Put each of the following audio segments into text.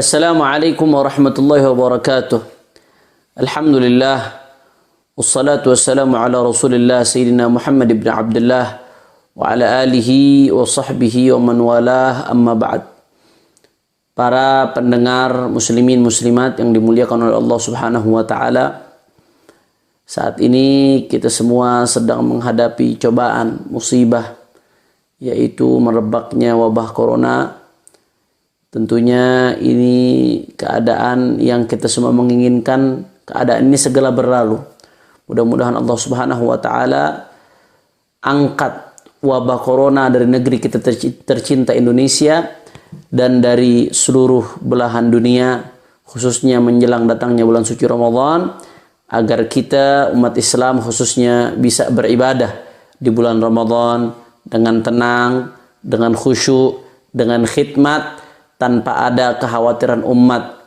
Assalamualaikum warahmatullahi wabarakatuh. Alhamdulillah. Wassalatu wassalamu ala rasulillah Sayyidina Muhammad ibn Abdullah wa ala alihi wa sahbihi wa man walah, amma ba'd. Para pendengar muslimin muslimat yang dimuliakan oleh Allah subhanahu wa ta'ala, saat ini kita semua sedang menghadapi cobaan, musibah, yaitu merebaknya wabah corona. Tentunya ini keadaan yang kita semua menginginkan keadaan ini segera berlalu. Mudah-mudahan Allah subhanahu wa ta'ala angkat wabah corona dari negeri kita tercinta Indonesia dan dari seluruh belahan dunia, khususnya menjelang datangnya bulan suci Ramadan, agar kita umat Islam khususnya bisa beribadah di bulan Ramadan dengan tenang, dengan khusyuk, dengan khidmat, tanpa ada kekhawatiran umat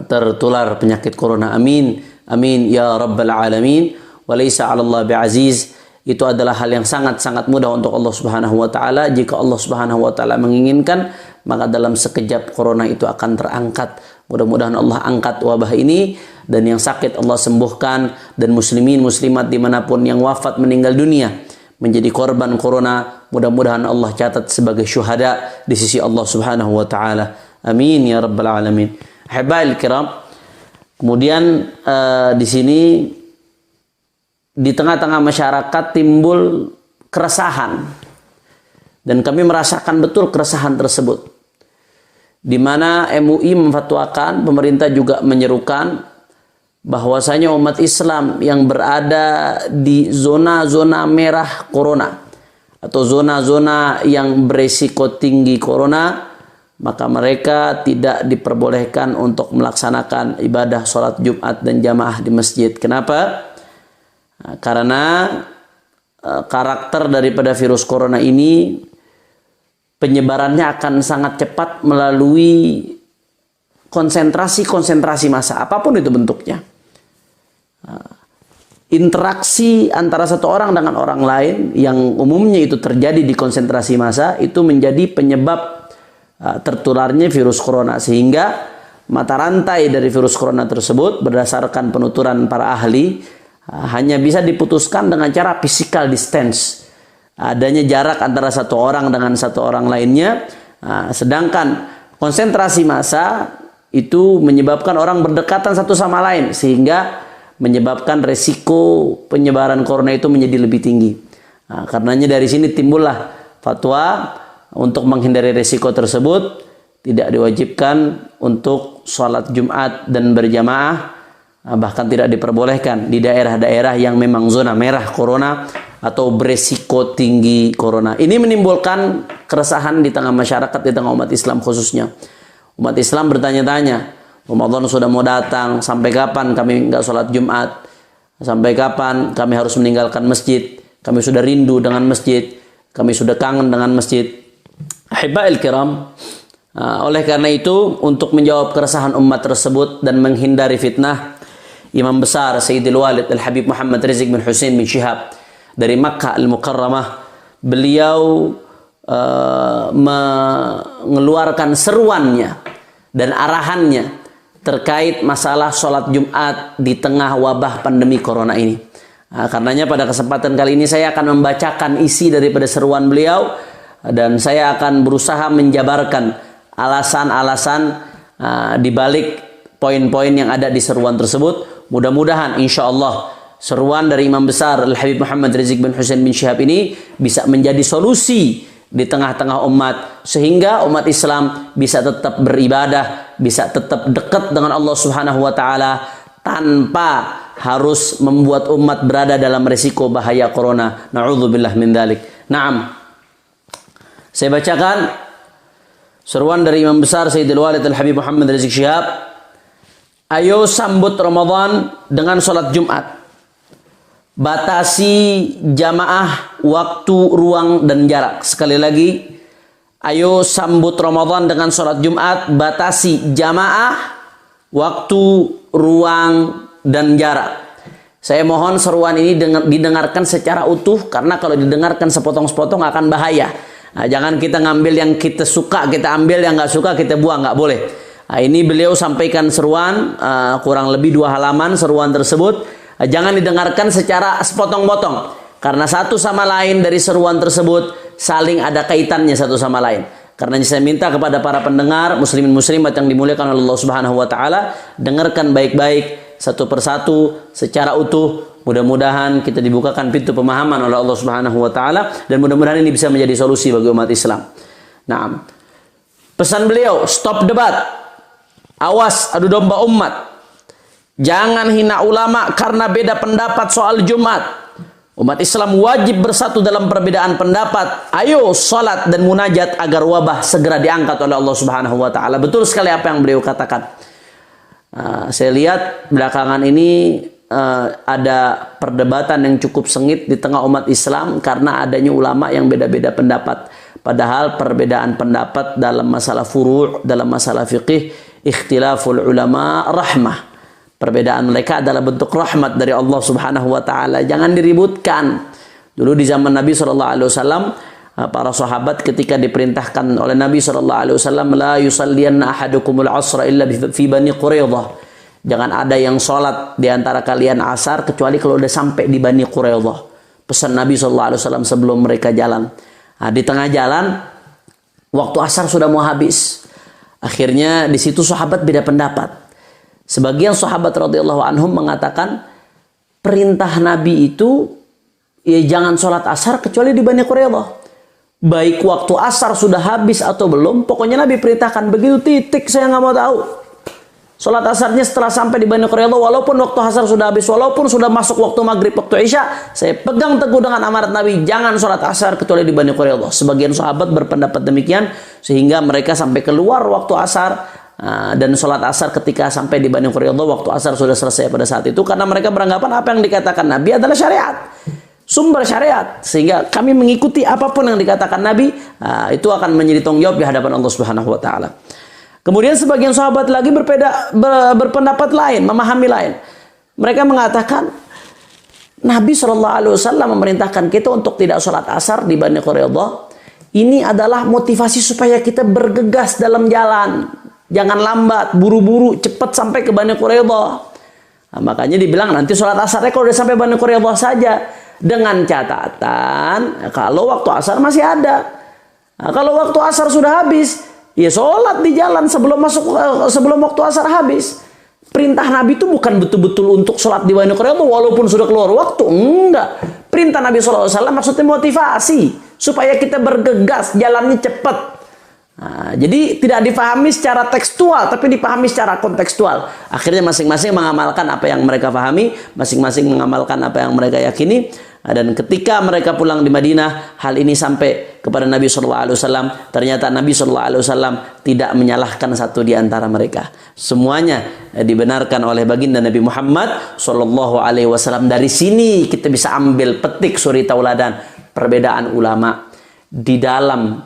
tertular penyakit corona. Amin. Amin ya rabbal alamin. Walaysa 'ala Allah bi'aziz. Itu adalah hal yang sangat-sangat mudah untuk Allah subhanahu wa ta'ala. Jika Allah subhanahu wa ta'ala menginginkan, maka dalam sekejap corona itu akan terangkat. Mudah-mudahan Allah angkat wabah ini, dan yang sakit Allah sembuhkan, dan muslimin muslimat dimanapun yang wafat meninggal dunia menjadi korban corona, mudah-mudahan Allah catat sebagai syuhada di sisi Allah subhanahu wa ta'ala. Amin ya rabbal alamin. Ahibba'il kiram, kemudian di sini di tengah-tengah masyarakat timbul keresahan, dan kami merasakan betul keresahan tersebut, di mana MUI memfatwakan, pemerintah juga menyerukan bahwasanya umat Islam yang berada di zona-zona merah corona atau zona-zona yang beresiko tinggi corona, maka mereka tidak diperbolehkan untuk melaksanakan ibadah sholat Jumat dan jamaah di masjid. Kenapa? Karena karakter daripada virus corona ini penyebarannya akan sangat cepat melalui konsentrasi massa, apapun itu bentuknya. Interaksi antara satu orang dengan orang lain yang umumnya itu terjadi di konsentrasi massa itu menjadi penyebab tertularnya virus corona, sehingga mata rantai dari virus corona tersebut berdasarkan penuturan para ahli hanya bisa diputuskan dengan cara physical distance, adanya jarak antara satu orang dengan satu orang lainnya. Sedangkan konsentrasi massa itu menyebabkan orang berdekatan satu sama lain, sehingga menyebabkan resiko penyebaran corona itu menjadi lebih tinggi. Karenanya dari sini timbullah fatwa untuk menghindari resiko tersebut, tidak diwajibkan untuk sholat Jumat dan berjamaah, bahkan tidak diperbolehkan di daerah-daerah yang memang zona merah corona atau beresiko tinggi corona. Ini menimbulkan keresahan di tengah masyarakat, di tengah umat Islam khususnya. Umat Islam bertanya-tanya, Ramadan sudah mau datang, sampai kapan kami nggak sholat Jumat? Sampai kapan kami harus meninggalkan masjid? Kami sudah rindu dengan masjid, kami sudah kangen dengan masjid. Ahibba'il kiram, oleh karena itu, untuk menjawab keresahan umat tersebut dan menghindari fitnah, Imam besar Sayyidil Walid Al-Habib Muhammad Rizik bin Hussein bin Shihab dari Makkah Al-Mukarramah, beliau mengeluarkan seruannya dan arahannya terkait masalah sholat Jumat di tengah wabah pandemi corona ini. Karenanya pada kesempatan kali ini saya akan membacakan isi daripada seruan beliau, dan saya akan berusaha menjabarkan alasan-alasan di balik poin-poin yang ada di seruan tersebut. Mudah-mudahan insya Allah seruan dari Imam besar Al-Habib Muhammad Rizik bin Hussein bin Shihab ini bisa menjadi solusi di tengah-tengah umat, sehingga umat Islam bisa tetap beribadah, bisa tetap dekat dengan Allah subhanahu wa ta'ala, tanpa harus membuat umat berada dalam risiko bahaya corona. Na'udzubillah min dzalik. Naam, saya bacakan seruan dari Imam besar Sayyidil Walid Al-Habib Muhammad Rizik Shihab. Ayo sambut Ramadan dengan sholat Jumat. Batasi jamaah, waktu, ruang, dan jarak. Sekali lagi, ayo sambut Ramadan dengan sholat Jumat. Batasi jamaah, waktu, ruang, dan jarak. Saya mohon seruan ini didengarkan secara utuh, karena kalau didengarkan sepotong-sepotong akan bahaya. Nah, jangan kita ngambil yang kita suka, kita ambil yang nggak suka, kita buang, nggak boleh. Nah, ini beliau sampaikan seruan kurang lebih 2 halaman seruan tersebut. Jangan didengarkan secara sepotong-potong karena satu sama lain dari seruan tersebut saling ada kaitannya satu sama lain. Karena saya minta kepada para pendengar muslimin muslimat yang dimuliakan oleh Allah Subhanahu wa taala, dengarkan baik-baik satu persatu secara utuh. Mudah-mudahan kita dibukakan pintu pemahaman oleh Allah Subhanahu wa taala dan mudah-mudahan ini bisa menjadi solusi bagi umat Islam. Nah, pesan beliau, stop debat. Awas adu domba umat. Jangan hina ulama karena beda pendapat soal Jumat. Umat Islam wajib bersatu dalam perbedaan pendapat. Ayo salat dan munajat agar wabah segera diangkat oleh Allah Subhanahu wa taala. Betul sekali apa yang beliau katakan. Saya lihat belakangan ini ada perdebatan yang cukup sengit di tengah umat Islam karena adanya ulama yang beda-beda pendapat. Padahal perbedaan pendapat dalam masalah furu', dalam masalah fiqih, ikhtilaful ulama rahmah. Perbedaan mereka adalah bentuk rahmat dari Allah Subhanahu wa taala. Jangan diributkan. Dulu di zaman Nabi sallallahu alaihi wasallam, para sahabat ketika diperintahkan oleh Nabi sallallahu alaihi wasallam, la yusalliyanna ahadukumul asra illa fi Bani Quraidah. Jangan ada yang salat di antara kalian asar kecuali kalau udah sampai di Bani Quraidah. Pesan Nabi sallallahu alaihi wasallam sebelum mereka jalan. Nah, di tengah jalan waktu asar sudah mau habis. Akhirnya di situ sahabat beda pendapat. Sebagian sahabat radhiyallahu anhum mengatakan perintah Nabi itu ya jangan sholat asar kecuali di Bani Quraidah. Baik waktu asar sudah habis atau belum, pokoknya Nabi perintahkan begitu titik, saya nggak mau tahu. Sholat asarnya setelah sampai di Bani Quraidah, walaupun waktu asar sudah habis, walaupun sudah masuk waktu maghrib, waktu isya, saya pegang teguh dengan amarat Nabi, jangan sholat asar kecuali di Bani Quraidah. Sebagian sahabat berpendapat demikian sehingga mereka sampai keluar waktu asar. Dan sholat asar ketika sampai di Bani Quraidah waktu asar sudah selesai pada saat itu karena mereka beranggapan apa yang dikatakan Nabi adalah syariat, sumber syariat, sehingga kami mengikuti apapun yang dikatakan Nabi, itu akan menjadi tanggung jawab di hadapan Allah Subhanahu wa taala. Kemudian sebagian sahabat lagi berpendapat lain, memahami lain. Mereka mengatakan Nabi SAW memerintahkan kita untuk tidak sholat asar di Bani Quraidah. Ini adalah motivasi supaya kita bergegas dalam jalan. Jangan lambat, buru-buru, cepat sampai ke Bani Quraidah. Nah, makanya dibilang nanti sholat asarnya kalau udah sampai Bani Quraidah saja. Dengan catatan, kalau waktu asar masih ada. Nah, kalau waktu asar sudah habis, ya sholat di jalan sebelum waktu asar habis. Perintah Nabi itu bukan betul-betul untuk sholat di Bani Quraidah walaupun sudah keluar waktu. Enggak. Perintah Nabi SAW maksudnya motivasi. Supaya kita bergegas, jalannya cepat. Nah, jadi tidak dipahami secara tekstual, tapi dipahami secara kontekstual. Akhirnya masing-masing mengamalkan apa yang mereka pahami, masing-masing mengamalkan apa yang mereka yakini. Dan ketika mereka pulang di Madinah, hal ini sampai kepada Nabi SAW. Ternyata Nabi SAW tidak menyalahkan satu di antara mereka. Semuanya dibenarkan oleh baginda Nabi Muhammad SAW. Dari sini kita bisa ambil petik suri tauladan perbedaan ulama di dalam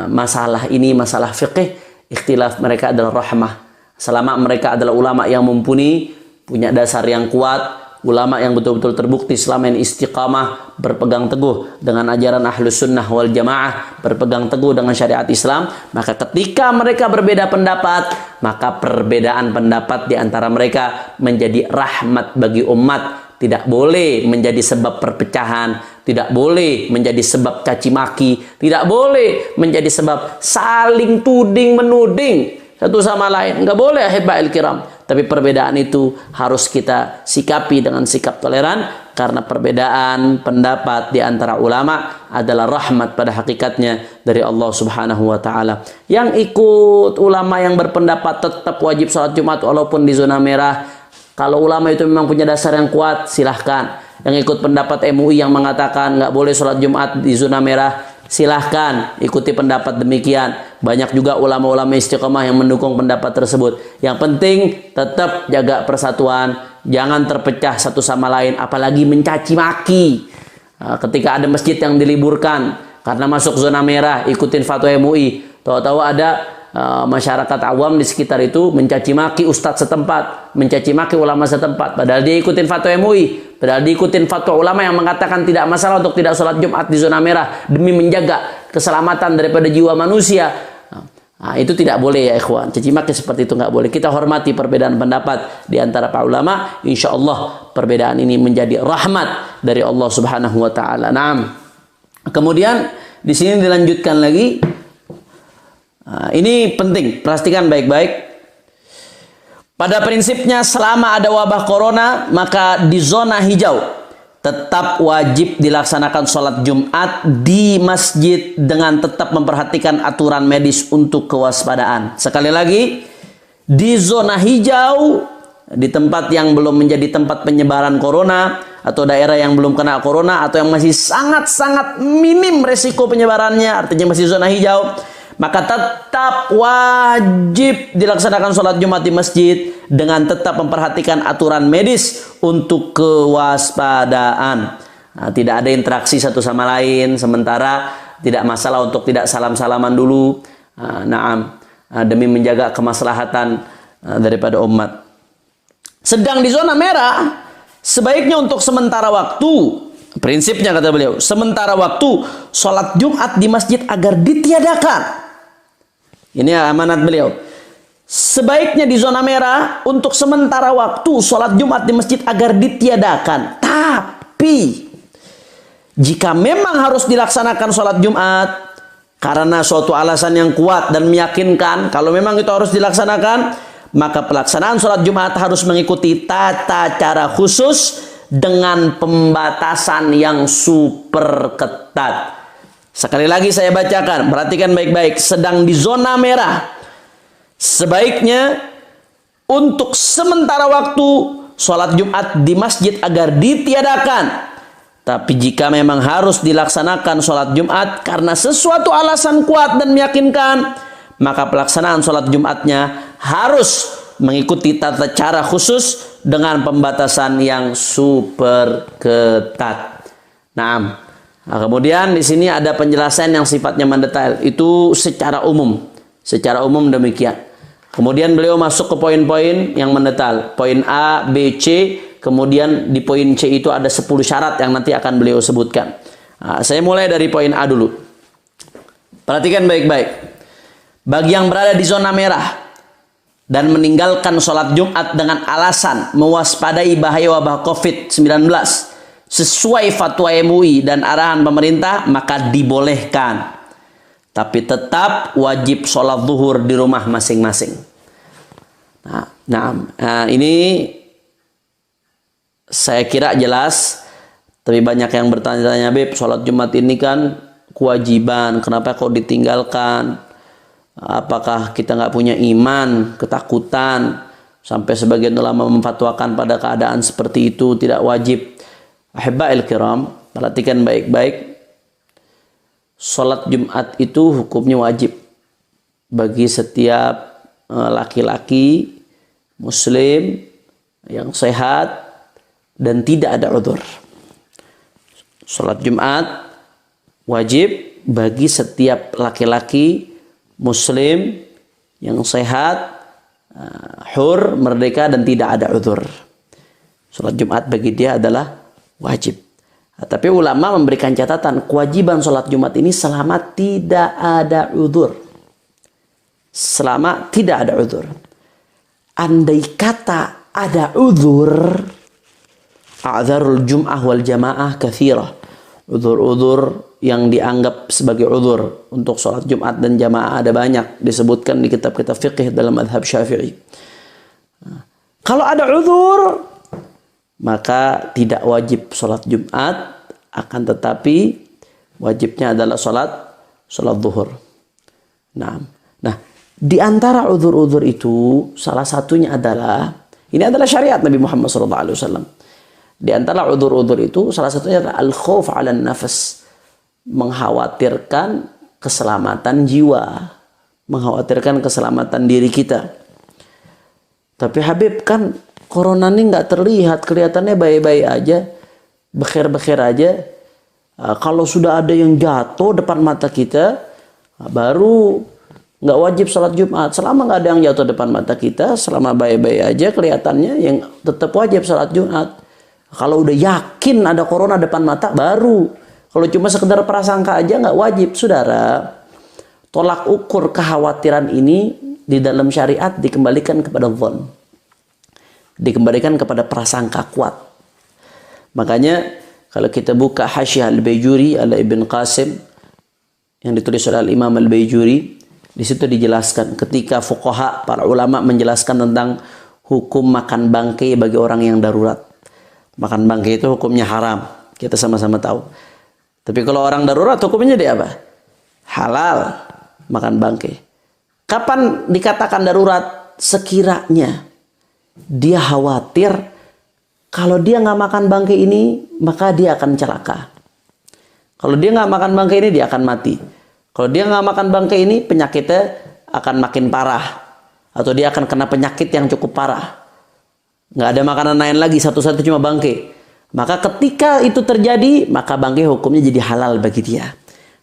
masalah ini, masalah fiqih. Ikhtilaf mereka adalah rahmah. Selama mereka adalah ulama yang mumpuni, punya dasar yang kuat, ulama yang betul-betul terbukti selama ini istiqamah, berpegang teguh dengan ajaran ahlus sunnah wal jamaah, berpegang teguh dengan syariat Islam, maka ketika mereka berbeda pendapat, maka perbedaan pendapat di antara mereka menjadi rahmat bagi umat. Tidak boleh menjadi sebab perpecahan, tidak boleh menjadi sebab caci maki, tidak boleh menjadi sebab saling tuding menuding satu sama lain. Enggak boleh, ahibba'il kiram. Tapi perbedaan itu harus kita sikapi dengan sikap toleran karena perbedaan pendapat di antara ulama adalah rahmat pada hakikatnya dari Allah Subhanahu wa taala. Yang ikut ulama yang berpendapat tetap wajib sholat Jumat walaupun di zona merah, kalau ulama itu memang punya dasar yang kuat, silahkan. Yang ikut pendapat MUI yang mengatakan nggak boleh sholat Jumat di zona merah, silahkan ikuti pendapat demikian. Banyak juga ulama-ulama istiqomah yang mendukung pendapat tersebut. Yang penting tetap jaga persatuan, jangan terpecah satu sama lain, apalagi mencaci maki. Ketika ada masjid yang diliburkan karena masuk zona merah, ikutin fatwa MUI. Tahu-tahu ada masyarakat awam di sekitar itu mencaci maki ustadz setempat, mencaci maki ulama setempat, padahal dia ikutin fatwa MUI, padahal dia ikutin fatwa ulama yang mengatakan tidak masalah untuk tidak sholat Jumat di zona merah demi menjaga keselamatan daripada jiwa manusia. Nah, itu tidak boleh ya ikhwan. Caci maki seperti itu nggak boleh. Kita hormati perbedaan pendapat di antara para ulama. Insya Allah perbedaan ini menjadi rahmat dari Allah Subhanahu wa taala. Naam. Kemudian di sini dilanjutkan lagi. Nah, ini penting, perhatikan baik-baik. Pada prinsipnya selama ada wabah corona, maka di zona hijau tetap wajib dilaksanakan sholat Jumat di masjid dengan tetap memperhatikan aturan medis untuk kewaspadaan. Sekali lagi, di zona hijau, di tempat yang belum menjadi tempat penyebaran corona, atau daerah yang belum kena corona, atau yang masih sangat-sangat minim resiko penyebarannya, artinya masih zona hijau, maka tetap wajib dilaksanakan sholat Jumat di masjid dengan tetap memperhatikan aturan medis untuk kewaspadaan. Nah, tidak ada interaksi satu sama lain, sementara tidak masalah untuk tidak salam-salaman dulu. Demi menjaga kemaslahatan daripada umat. Sedang di zona merah, sebaiknya untuk sementara waktu, prinsipnya kata beliau, sementara waktu sholat Jumat di masjid agar ditiadakan. Ini amanat beliau. Sebaiknya di zona merah untuk sementara waktu sholat Jumat di masjid agar ditiadakan. Tapi jika memang harus dilaksanakan sholat Jumat karena suatu alasan yang kuat dan meyakinkan, kalau memang itu harus dilaksanakan, maka pelaksanaan sholat Jumat harus mengikuti tata cara khusus dengan pembatasan yang super ketat. Sekali lagi saya bacakan, perhatikan baik-baik. Sedang di zona merah, sebaiknya untuk sementara waktu sholat Jumat di masjid agar ditiadakan. Tapi jika memang harus dilaksanakan sholat Jumat karena sesuatu alasan kuat dan meyakinkan, maka pelaksanaan sholat Jumatnya harus mengikuti tata cara khusus dengan pembatasan yang super ketat. Nah, kemudian di sini ada penjelasan yang sifatnya mendetail. Itu secara umum demikian. Kemudian beliau masuk ke poin-poin yang mendetail. Poin A, B, C. Kemudian di poin C itu ada 10 syarat yang nanti akan beliau sebutkan. Nah, saya mulai dari poin A dulu. Perhatikan baik-baik. Bagi yang berada di zona merah dan meninggalkan sholat Jumat dengan alasan mewaspadai bahaya wabah COVID-19 sesuai fatwa MUI dan arahan pemerintah, maka dibolehkan. Tapi tetap wajib sholat zuhur di rumah masing-masing. Ini saya kira jelas. Tapi banyak yang bertanya-tanya, Beb, sholat Jumat ini kan kewajiban, kenapa kok ditinggalkan? Apakah kita nggak punya iman, ketakutan, sampai sebagian ulama memfatwakan pada keadaan seperti itu tidak wajib. Ahibba'il kiram, perhatikan baik-baik. Sholat Jumat itu hukumnya wajib bagi setiap laki-laki muslim yang sehat dan tidak ada udzur. Sholat Jumat wajib bagi setiap laki-laki muslim yang sehat, hur, merdeka dan tidak ada udzur. Sholat Jumat bagi dia adalah wajib. Tapi ulama memberikan catatan kewajiban sholat Jumat ini selama tidak ada udzur. Selama tidak ada udzur. Andai kata ada udzur, a'dzarul jum'ah wal jamaah katsirah. Udzur-udzur yang dianggap sebagai udzur untuk sholat Jumat dan jamaah ada banyak, disebutkan di kitab-kitab fiqih dalam mazhab Syafi'i. Kalau ada udzur, maka tidak wajib sholat Jumat, akan tetapi wajibnya adalah sholat zuhur. Nah, di antara udzur-udzur itu salah satunya adalah, ini adalah syariat Nabi Muhammad SAW. Di antara udzur-udzur itu salah satunya adalah al-khauf 'alan nafas, mengkhawatirkan keselamatan jiwa, mengkhawatirkan keselamatan diri kita. Tapi Habib, kan corona ini nggak terlihat, kelihatannya baik-baik aja, bekher-bekher aja. Kalau sudah ada yang jatuh depan mata kita, baru nggak wajib sholat Jumat. Selama nggak ada yang jatuh depan mata kita, selama baik-baik aja kelihatannya, yang tetap wajib sholat Jumat. Kalau udah yakin ada corona depan mata, baru. Kalau cuma sekedar prasangka aja nggak wajib, saudara. tolak ukur kekhawatiran ini di dalam syariat dikembalikan kepada dhon. Dikembalikan kepada prasangka kuat. Makanya kalau kita buka Hasyiah Al-Baijuri ala Ibn Qasim yang ditulis oleh Al-Imam Al-Baijuri, di situ dijelaskan ketika fuqaha, para ulama menjelaskan tentang hukum makan bangkai bagi orang yang darurat. Makan bangkai itu hukumnya haram. Kita sama-sama tahu. Tapi kalau orang darurat hukumnya dia apa? Halal makan bangkai. Kapan dikatakan darurat? Sekiranya dia khawatir kalau dia nggak makan bangkai ini maka dia akan celaka. Kalau dia nggak makan bangkai ini dia akan mati. Kalau dia nggak makan bangkai ini penyakitnya akan makin parah atau dia akan kena penyakit yang cukup parah. Nggak ada makanan lain lagi, satu-satu cuma bangkai. Maka ketika itu terjadi maka bangkai hukumnya jadi halal bagi dia.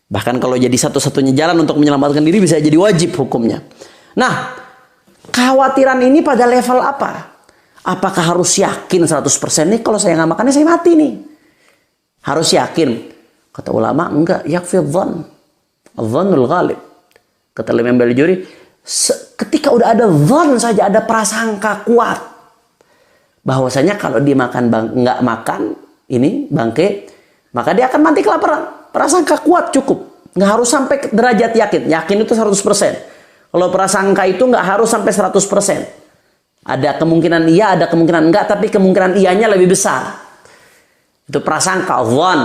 Bahkan kalau jadi satu-satunya jalan untuk menyelamatkan diri bisa jadi wajib hukumnya. Nah, kekhawatiran ini pada level apa? Apakah harus yakin 100% nih kalau saya nggak makannya saya mati nih? Harus yakin. Kata ulama enggak, yakfi dhon. Dhonul ghalib. Kata Imam Al-Baijuri, ketika udah ada dhon saja, ada prasangka kuat bahwasanya kalau dia nggak makan ini bangkai, maka dia akan mati kelaparan. Prasangka kuat cukup. Nggak harus sampai ke derajat yakin. Yakin itu 100%. Kalau prasangka itu nggak harus sampai 100%. Ada kemungkinan iya, ada kemungkinan enggak, tapi kemungkinan iyanya lebih besar. Itu prasangka, dhon.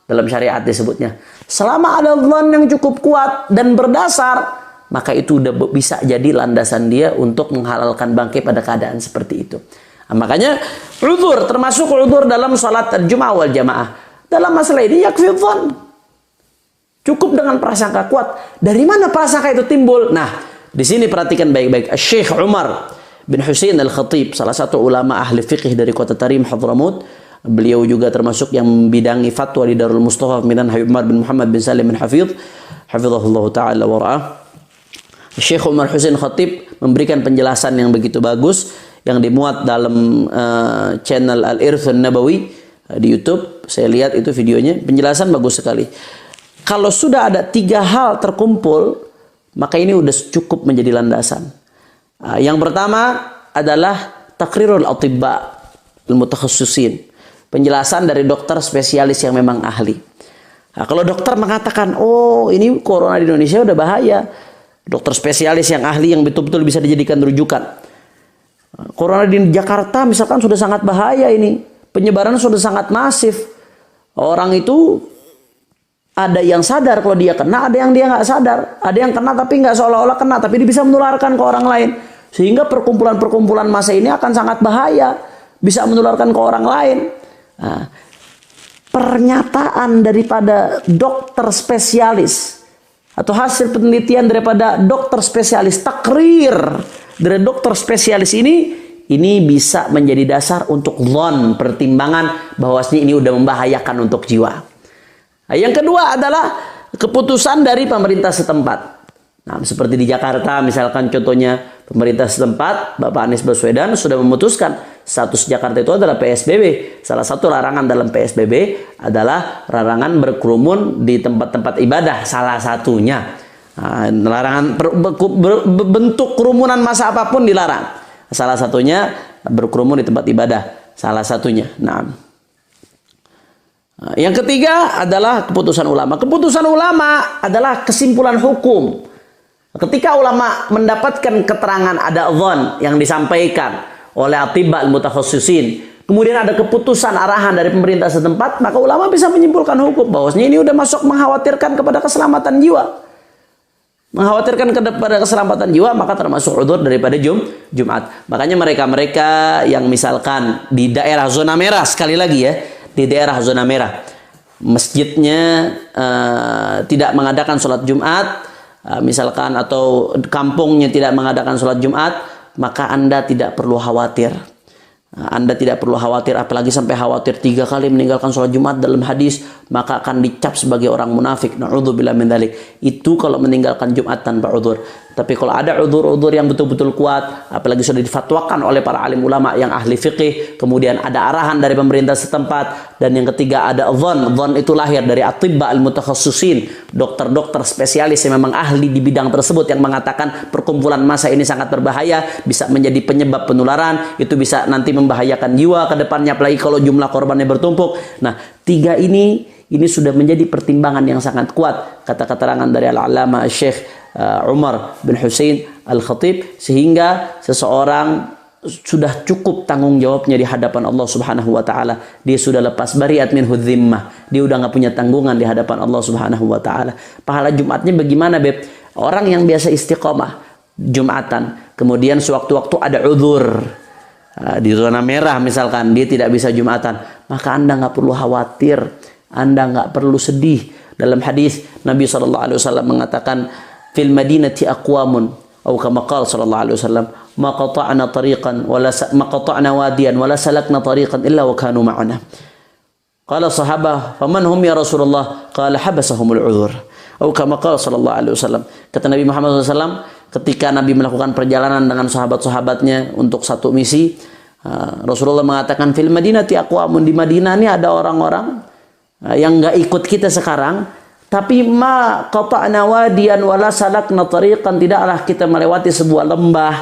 Dalam syariat disebutnya. Selama ada dhon yang cukup kuat dan berdasar, maka itu udah bisa jadi landasan dia untuk menghalalkan bangkai pada keadaan seperti itu. Nah, makanya udzur, termasuk udzur dalam salat Jumat wal jamaah. Dalam masalah ini yakfi dhon. Cukup dengan prasangka kuat. Dari mana prasangka itu timbul? Nah, di sini perhatikan baik-baik. Syekh Umar bin Husain Al-Khatib, salah satu ulama ahli fiqih dari kota Tarim, Hadramut. Beliau juga termasuk yang membidangi fatwa di Darul Mustafa Minan Habib Umar bin Muhammad bin Salim bin Hafidh. Hafizahullah ta'ala wara'ah. Syekh Umar Husain Khatib memberikan penjelasan yang begitu bagus yang dimuat dalam channel Al-Irthun Nabawi di YouTube. Saya lihat itu videonya, penjelasan bagus sekali. Kalau sudah ada 3 hal terkumpul, maka ini udah cukup menjadi landasan. Yang pertama adalah takrirul atibba al-mutakhassisin. Penjelasan dari dokter spesialis yang memang ahli. Nah, kalau dokter mengatakan, oh ini corona di Indonesia udah bahaya. Dokter spesialis yang ahli yang betul-betul bisa dijadikan rujukan. Corona di Jakarta misalkan sudah sangat bahaya ini. Penyebaran sudah sangat masif. Orang itu ada yang sadar kalau dia kena, ada yang dia nggak sadar. Ada yang kena tapi nggak seolah-olah kena, tapi dia bisa menularkan ke orang lain. Sehingga perkumpulan-perkumpulan massa ini akan sangat bahaya. Bisa menularkan ke orang lain. Nah, pernyataan daripada dokter spesialis atau hasil penelitian daripada dokter spesialis, takrir dari dokter spesialis ini bisa menjadi dasar untuk dhon, pertimbangan bahwasanya ini udah membahayakan untuk jiwa. Nah, yang kedua adalah keputusan dari pemerintah setempat. Nah, seperti di Jakarta misalkan contohnya pemerintah setempat, Bapak Anies Baswedan sudah memutuskan status Jakarta itu adalah PSBB. Salah satu larangan dalam PSBB adalah larangan berkerumun di tempat-tempat ibadah, salah satunya. Nah, larangan bentuk kerumunan massa apapun dilarang. Salah satunya berkerumun di tempat ibadah. Salah satunya. Nah, yang ketiga adalah keputusan ulama. Keputusan ulama adalah kesimpulan hukum. Ketika ulama mendapatkan keterangan ada dhon yang disampaikan oleh atibba al-mutakhassisin, kemudian ada keputusan arahan dari pemerintah setempat, maka ulama bisa menyimpulkan hukum bahwasanya ini udah masuk mengkhawatirkan kepada keselamatan jiwa. Mengkhawatirkan kepada keselamatan jiwa, maka termasuk udzur daripada Jumat. Makanya mereka-mereka yang misalkan di daerah zona merah, sekali lagi ya, di daerah zona merah, masjidnya tidak mengadakan sholat Jumat, misalkan atau kampungnya tidak mengadakan sholat Jumat, maka Anda tidak perlu khawatir. Anda tidak perlu khawatir, apalagi sampai khawatir 3 kali meninggalkan sholat Jumat dalam hadis, maka akan dicap sebagai orang munafik. Na'udzubillah min dzalik. Itu kalau meninggalkan Jumat tanpa udzur. Tapi kalau ada udzur-udzur yang betul-betul kuat, apalagi sudah difatwakan oleh para alim ulama yang ahli fikih, kemudian ada arahan dari pemerintah setempat, dan yang ketiga ada dhon itu lahir dari atibba al-mutakhassisin, dokter-dokter spesialis yang memang ahli di bidang tersebut, yang mengatakan perkumpulan massa ini sangat berbahaya, bisa menjadi penyebab penularan, itu bisa nanti membahayakan jiwa ke depannya, apalagi kalau jumlah korbannya bertumpuk. Nah, tiga ini sudah menjadi pertimbangan yang sangat kuat, kata keterangan dari al-alama Syekh Umar bin Husain Al-Khatib, sehingga seseorang sudah cukup tanggung jawabnya di hadapan Allah Subhanahu wa taala. Dia sudah lepas bariat minhu dhimmah. Dia udah nggak punya tanggungan di hadapan Allah Subhanahu wa taala. Pahala Jumatnya bagaimana, Beb? Orang yang biasa istiqomah Jumatan, kemudian sewaktu-waktu ada udzur, di zona merah misalkan, dia tidak bisa Jumatan, maka Anda nggak perlu khawatir, Anda nggak perlu sedih. Dalam hadis Nabi SAW mengatakan, fil madinati aqwamun, atau kama qala sallallahu alaihi wasallam, ma qata'na tariqan wala ma qata'na wadiyan wala salakna tariqan illa wa kanu ma'ana. Qala sahabah, faman hum ya Rasulullah? Qala habasahumul udhur. Atau kama qala sallallahu alaihi wasallam. Kata Nabi Muhammad SAW, ketika Nabi melakukan perjalanan dengan sahabat-sahabatnya untuk satu misi, Rasulullah mengatakan, fil madinati aqwamun, di Madinah ini ada orang-orang yang enggak ikut kita sekarang, tapi ma qata'na wadiyan wala salakna tariqan, tidaklah kita melewati sebuah lembah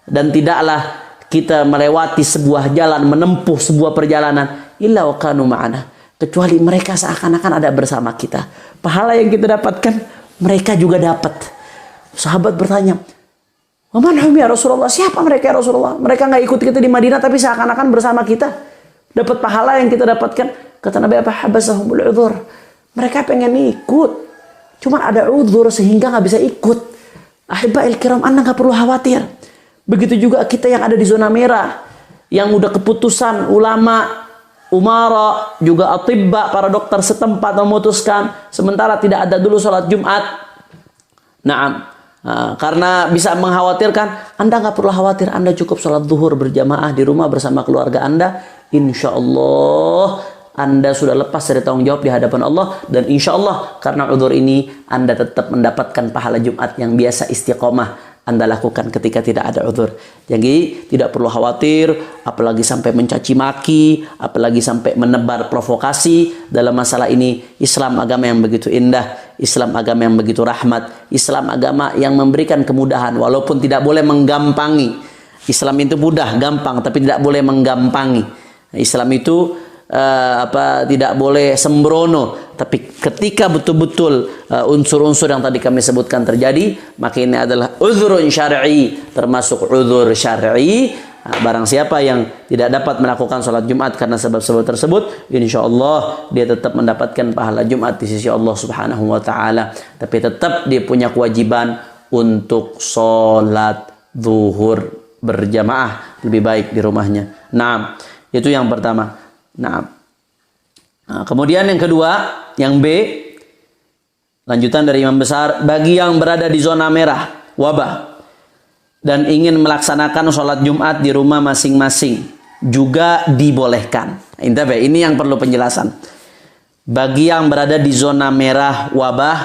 dan tidaklah kita melewati sebuah jalan, menempuh sebuah perjalanan, illa wa kanu ma'ana, kecuali mereka seakan-akan ada bersama kita. Pahala yang kita dapatkan mereka juga dapat. Sahabat bertanya, "Waman hum ya Rasulullah?" Siapa mereka ya Rasulullah? Mereka nggak ikut kita di Madinah tapi seakan-akan bersama kita. Dapat pahala yang kita dapatkan. Kata Nabi, apa habasahumul udhur. Mereka pengen ikut, cuman ada udzur sehingga nggak bisa ikut. Ahibba'il kiram, Anda nggak perlu khawatir. Begitu juga kita yang ada di zona merah, yang udah keputusan ulama, umara, juga atibba, para dokter setempat memutuskan sementara tidak ada dulu sholat Jumat. Karena bisa mengkhawatirkan, Anda nggak perlu khawatir. Anda cukup sholat zuhur berjamaah di rumah bersama keluarga Anda. Insya Allah Anda sudah lepas dari tanggung jawab di hadapan Allah, dan insya Allah karena udzur ini Anda tetap mendapatkan pahala Jumat yang biasa istiqomah Anda lakukan ketika tidak ada udzur. Jadi tidak perlu khawatir, apalagi sampai mencaci maki, apalagi sampai menebar provokasi dalam masalah ini. Islam agama yang begitu indah, Islam agama yang begitu rahmat, Islam agama yang memberikan kemudahan walaupun tidak boleh menggampangi. Islam itu mudah, gampang, tapi tidak boleh menggampangi. Islam itu tidak boleh sembrono, tapi ketika betul-betul unsur-unsur yang tadi kami sebutkan terjadi, maka ini adalah uzrun syar'i, termasuk uzur syar'i. Barang siapa yang tidak dapat melakukan sholat Jumat karena sebab-sebab tersebut, insya Allah dia tetap mendapatkan pahala Jumat di sisi Allah Subhanahu wa taala, tapi tetap dia punya kewajiban untuk sholat zuhur berjamaah lebih baik di rumahnya. Nah, itu yang pertama. Nah, kemudian yang kedua, yang B, lanjutan dari imam besar, bagi yang berada di zona merah wabah dan ingin melaksanakan sholat Jumat di rumah masing-masing juga dibolehkan. Ini yang perlu penjelasan. Bagi yang berada di zona merah wabah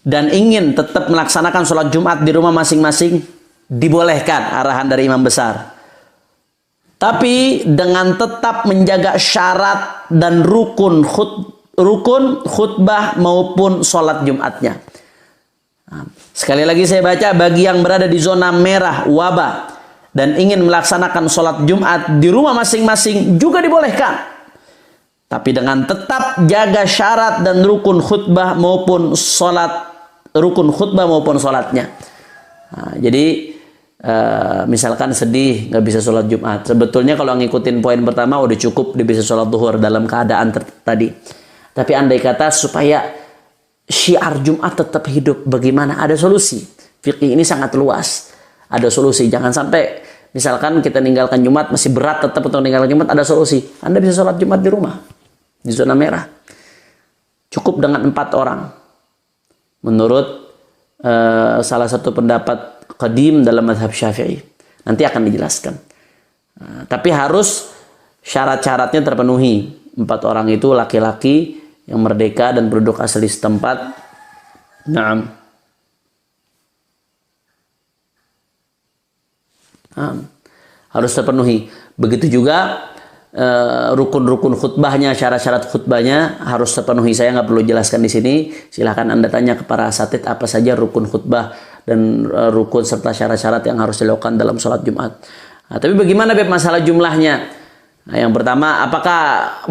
dan ingin tetap melaksanakan sholat Jumat di rumah masing-masing dibolehkan, arahan dari imam besar. Tapi dengan tetap menjaga syarat dan rukun khutbah maupun sholat Jumatnya. Sekali lagi saya baca, bagi yang berada di zona merah wabah dan ingin melaksanakan sholat Jumat di rumah masing-masing juga dibolehkan. Tapi dengan tetap jaga syarat dan rukun khutbah maupun sholatnya. Jadi misalkan sedih nggak bisa sholat Jumat, sebetulnya kalau ngikutin poin pertama udah cukup dia bisa sholat zuhur dalam keadaan tadi. Tapi andai kata supaya syiar Jumat tetap hidup, bagaimana? Ada solusi. Fikih ini sangat luas, ada solusi. Jangan sampai misalkan kita ninggalkan Jumat masih berat tetap untuk meninggalkan Jumat, ada solusi. Anda bisa sholat Jumat di rumah di zona merah, cukup dengan 4 orang menurut salah satu pendapat qadim dalam mazhab Syafi'i. Nanti akan dijelaskan. Tapi harus syarat-syaratnya terpenuhi. 4 orang itu laki-laki yang merdeka dan penduduk asli setempat. Naam. Nah, harus terpenuhi. Begitu juga rukun-rukun khutbahnya, syarat-syarat khutbahnya harus terpenuhi. Saya nggak perlu jelaskan di sini. Silahkan Anda tanya ke para asatid apa saja rukun khutbah dan rukun serta syarat-syarat yang harus dilakukan dalam sholat Jumat. Nah, tapi bagaimana Beb masalah jumlahnya? Nah, yang pertama, apakah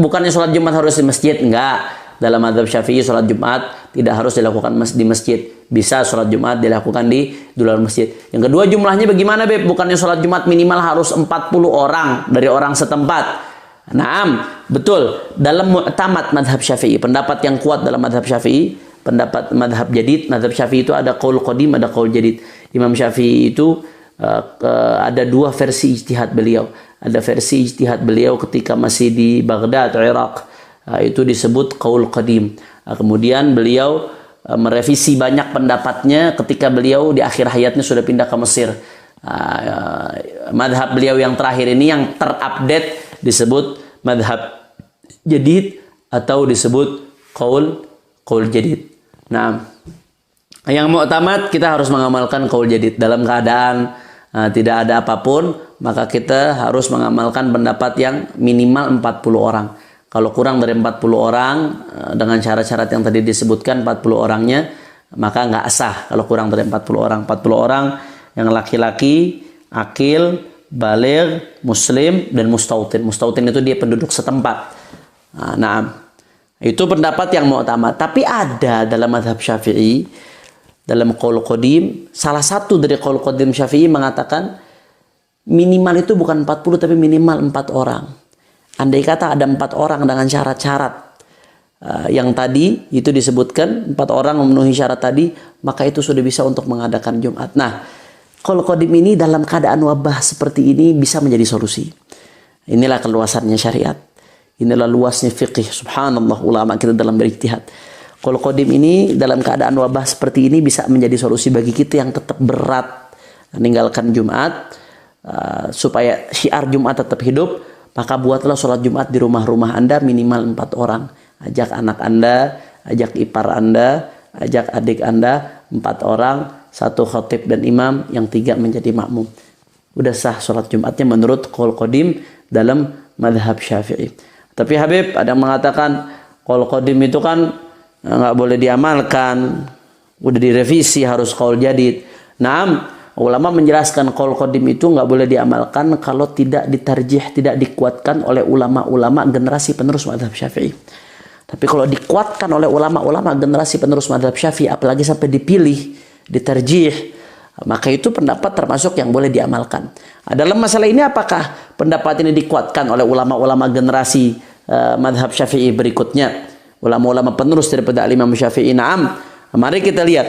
bukannya sholat Jumat harus di masjid? Enggak. Dalam mazhab Syafi'i sholat Jumat tidak harus dilakukan di masjid. Bisa sholat Jumat dilakukan di luar masjid. Yang kedua, jumlahnya bagaimana Beb? Bukannya sholat Jumat minimal harus 40 orang dari orang setempat. Naam, betul. Dalam mu'tamad mazhab Syafi'i, pendapat yang kuat dalam mazhab Syafi'i, pendapat mazhab jadid, mazhab Syafi'i itu ada qaul qadim, ada qaul jadid. Imam Syafi'i itu ada dua versi ijtihad beliau. Ada versi ijtihad beliau ketika masih di Baghdad, Irak. Itu disebut qaul qadim. Kemudian beliau merevisi banyak pendapatnya ketika beliau di akhir hayatnya sudah pindah ke Mesir. Madhab beliau yang terakhir ini yang terupdate disebut madhab jadid atau disebut qaul jadid. Nah, yang mu'tamad kita harus mengamalkan qaul jadid dalam keadaan tidak ada apapun, maka kita harus mengamalkan pendapat yang minimal 40 orang. Kalau kurang dari 40 orang dengan syarat-syarat yang tadi disebutkan 40 orangnya, maka nggak sah kalau kurang dari 40 orang. 40 orang yang laki-laki, akil, baligh, muslim, dan mustautin. Mustautin itu dia penduduk setempat. Nah, itu pendapat yang mu'tamad. Tapi ada dalam mazhab Syafi'i, dalam qaul qadim, salah satu dari qaul qadim Syafi'i mengatakan minimal itu bukan 40 tapi minimal 4 orang. Andai kata ada 4 orang dengan syarat-syarat yang tadi itu disebutkan, 4 orang memenuhi syarat tadi, maka itu sudah bisa untuk mengadakan Jumat. Nah, qaul qadim ini dalam keadaan wabah seperti ini bisa menjadi solusi. Inilah keluasannya syariat. Inilah luasnya fiqih. Subhanallah, ulama kita dalam berijtihad. Qaul qadim ini dalam keadaan wabah seperti ini bisa menjadi solusi bagi kita yang tetap berat meninggalkan Jumat, supaya syiar Jumat tetap hidup. Maka buatlah sholat Jumat di rumah-rumah Anda minimal 4 orang. Ajak anak Anda, ajak ipar Anda, ajak adik Anda, 4 orang, 1 khatib dan imam, yang 3 menjadi makmum. Udah sah sholat Jumatnya menurut qaul qadim dalam madhab Syafi'i. Tapi Habib ada yang mengatakan qaul qadim itu kan nggak boleh diamalkan, udah direvisi harus qaul jadid. Naam, ulama menjelaskan qaul qadim itu nggak boleh diamalkan kalau tidak ditarjih, tidak dikuatkan oleh ulama-ulama generasi penerus mazhab Syafi'i. Tapi kalau dikuatkan oleh ulama-ulama generasi penerus mazhab Syafi'i, apalagi sampai dipilih, ditarjih, maka itu pendapat termasuk yang boleh diamalkan. Dalam masalah ini apakah pendapat ini dikuatkan oleh ulama-ulama generasi mazhab Syafi'i berikutnya, ulama-ulama penerus daripada Imam Syafi'i? Naam. Mari kita lihat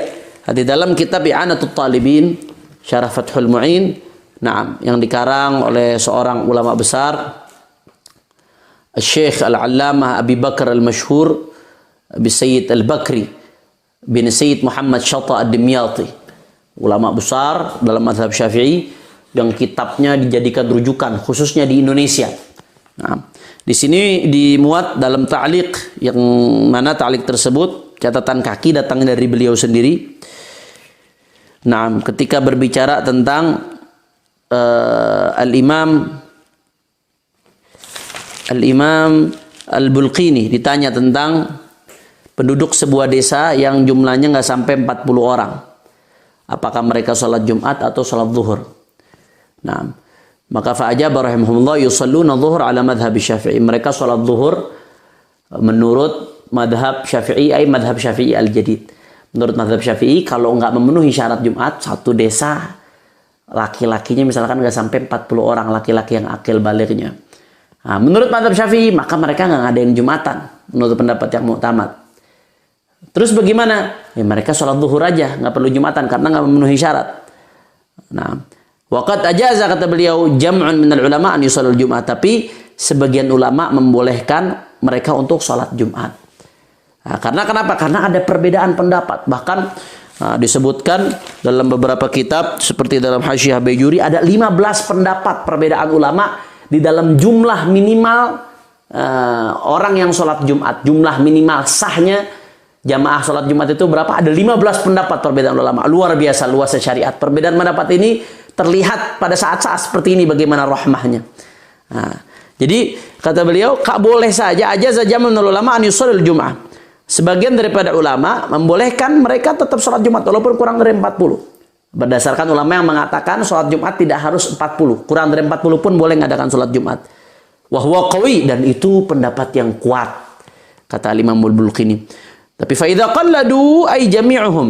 di dalam kitab I'anatul Talibin Syarah Fathul Mu'in, naam, yang dikarang oleh seorang ulama besar, Syekh Al-Allamah Abi Bakar Al-Mashhur Sayyid Al-Bakri bin Sayyid Muhammad Syata Ad-Dimyati, ulama besar dalam mazhab Syafi'i yang kitabnya dijadikan rujukan khususnya di Indonesia. Nah, di sini dimuat dalam ta'liq, yang mana ta'liq tersebut catatan kaki datang dari beliau sendiri. Nah, ketika berbicara tentang Al-Imam Al-Bulqini ditanya tentang penduduk sebuah desa yang jumlahnya nggak sampai 40 orang. Apakah mereka sholat Jumat atau sholat zuhur? Nah, maka fa'ajaba rahimahumullah yusalluna zuhur ala madhab Syafi'i. Mereka sholat zuhur menurut madhab Syafi'i, ay madhab Syafi'i al-jadid. Menurut mazhab Syafi'i, kalau nggak memenuhi syarat Jumat, satu desa laki-lakinya misalkan nggak sampai 40 orang laki-laki yang akil balighnya. Nah, menurut mazhab Syafi'i, maka mereka nggak ngadain Jumatan menurut pendapat yang mu'tamad. Terus bagaimana? Ya mereka sholat zuhur aja, nggak perlu Jumatan karena nggak memenuhi syarat. Nah, waqad ajaza, kata beliau, jam'un minal ulama an yusallul Jumat. Tapi sebagian ulama membolehkan mereka untuk sholat Jumat. Nah, karena kenapa? Karena ada perbedaan pendapat. Bahkan disebutkan dalam beberapa kitab seperti dalam Hasyiah Bejuri ada 15 pendapat perbedaan ulama di dalam jumlah minimal orang yang sholat Jumat. Jumlah minimal sahnya jamaah sholat Jumat itu berapa? Ada 15 pendapat perbedaan ulama. Luar biasa luasnya syariat. Perbedaan pendapat ini terlihat pada saat-saat seperti ini bagaimana rahmahnya. Nah, jadi kata beliau, boleh saja menurut ulama an yusallil Jum'ah. Sebagian daripada ulama membolehkan mereka tetap sholat Jumat walaupun kurang dari 40. Berdasarkan ulama yang mengatakan sholat Jumat tidak harus 40. Kurang dari 40 pun boleh mengadakan sholat Jumat. Wa huwa qawi, dan itu pendapat yang kuat, kata Imam Al-Bulqini. Tapi fa idza qalladu ay jami'uhum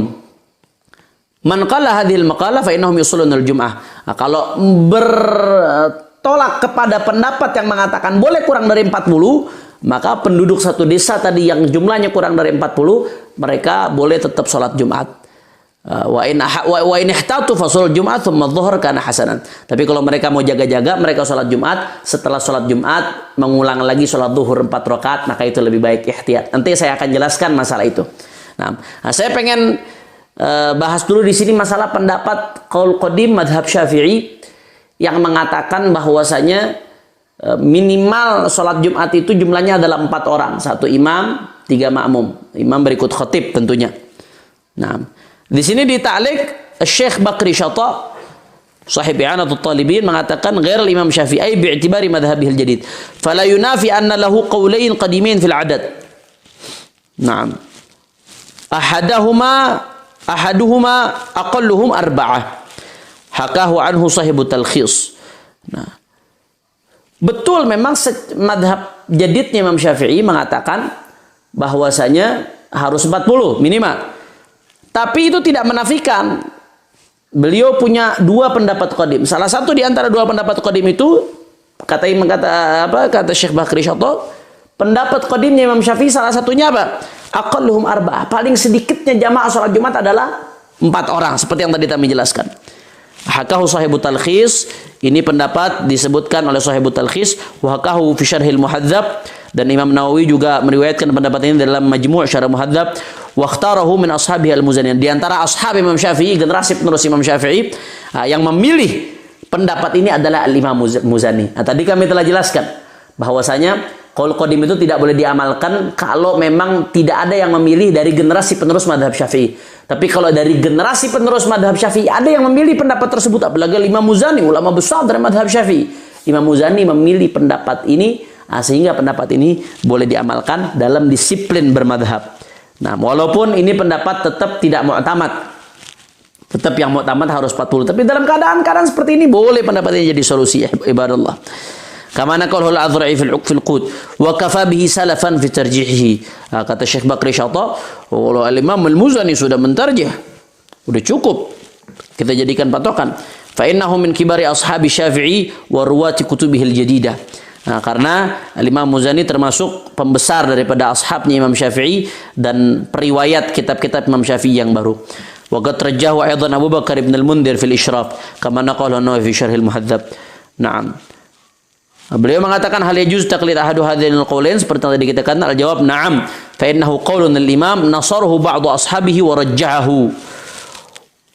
man qala hadhil maqala fa innahum yusalluna al-jum'ah. Nah, kalau bertolak kepada pendapat yang mengatakan boleh kurang dari 40, maka penduduk satu desa tadi yang jumlahnya kurang dari 40, mereka boleh tetap sholat Jumat. Wa in ihtatu fa sholat Jumat thumma dhuhr kana hasanan. Tapi kalau mereka mau jaga-jaga, mereka sholat Jumat, setelah sholat Jumat mengulang lagi sholat zuhur 4 rakaat, maka itu lebih baik ihtiyat. Nanti saya akan jelaskan masalah itu. Nah, saya pengen bahas dulu di sini masalah pendapat qaul qadim madhab Syafi'i yang mengatakan bahwasanya minimal sholat Jumat itu jumlahnya adalah 4 orang, 1 imam, 3 makmum. Imam berikut khatib tentunya. Nah, di sini di ta'liq Syekh Bakri Syata sahib I'anatul Talibin mengatakan ghairal Imam Syafi'i bi'tibari madhhabihil jadid fala yunafi anna lahu qawlain qadimin fil adad. Naam. Ahaduhuma aqalluhum arba'ah. Hakahu anhu sahibut talkhis. Nah, betul memang madhab jadidnya Imam Syafi'i mengatakan bahwasanya harus 40 minimal. Tapi itu tidak menafikan beliau punya 2 pendapat qadim. Salah satu di antara 2 pendapat qadim itu kata Syekh Bakri Syata, pendapat qadimnya Imam Syafi'i salah satunya apa? Aqalluhum arba'ah. Paling sedikitnya jamaah salat Jumat adalah 4 orang seperti yang tadi kami jelaskan. Hakahu sahibut talkhis, ini pendapat disebutkan oleh sahibut talkhis, wa hakahu fi syarhil muhadzab, dan Imam Nawawi juga meriwayatkan pendapat ini dalam Majmu' Syarah Muhadzab, wa ikhtarahu min ashabi al-Muzani. Di antara ashab Imam Syafi'i, generasi penerus Imam Syafi'i, yang memilih pendapat ini adalah Al-Imam Muzani. Nah, tadi kami telah jelaskan bahwasanya qaul qadim itu tidak boleh diamalkan kalau memang tidak ada yang memilih dari generasi penerus madhab Syafi'i. Tapi kalau dari generasi penerus madhab Syafi'i ada yang memilih pendapat tersebut, apalagi Imam Muzani, ulama besar dari madhab Syafi'i. Imam Muzani memilih pendapat ini, sehingga pendapat ini boleh diamalkan dalam disiplin bermadhab. Nah, walaupun ini pendapat tetap tidak mu'tamad, tetap yang mu'tamad harus 40. Tapi dalam keadaan seperti ini boleh pendapat ini jadi solusi, ibadallah. Kama naqalahu al-Adhra'i fil qut wa kafa bihi salafan fi tarjihihi. Kata Syekh Bakri Syata, kalau Imam Al-Muzani sudah mentarjih, sudah cukup kita jadikan patokan. Fa innahu min kibari ashabi Syafi'i wa ruwati kutubihil jadidah. Nah, karena Imam Muzani termasuk pembesar daripada ashabnya Imam Syafi'i dan periwayat kitab-kitab Imam Syafi'i yang baru. Wa qad rajjahu aidan Abu Bakar ibn al-Mundhir fil Ishraf kama naqalahu an-Nawawi fi Syarhil Muhadzab. Naam. Beliau mengatakan hal yajuz taqlid ahadu hadzal qaulain, seperti yang tadi kita katakan, al-jawab na'am, fa innahu qaulun al-imam nasarahu ba'du ashabihi wa rajjahu.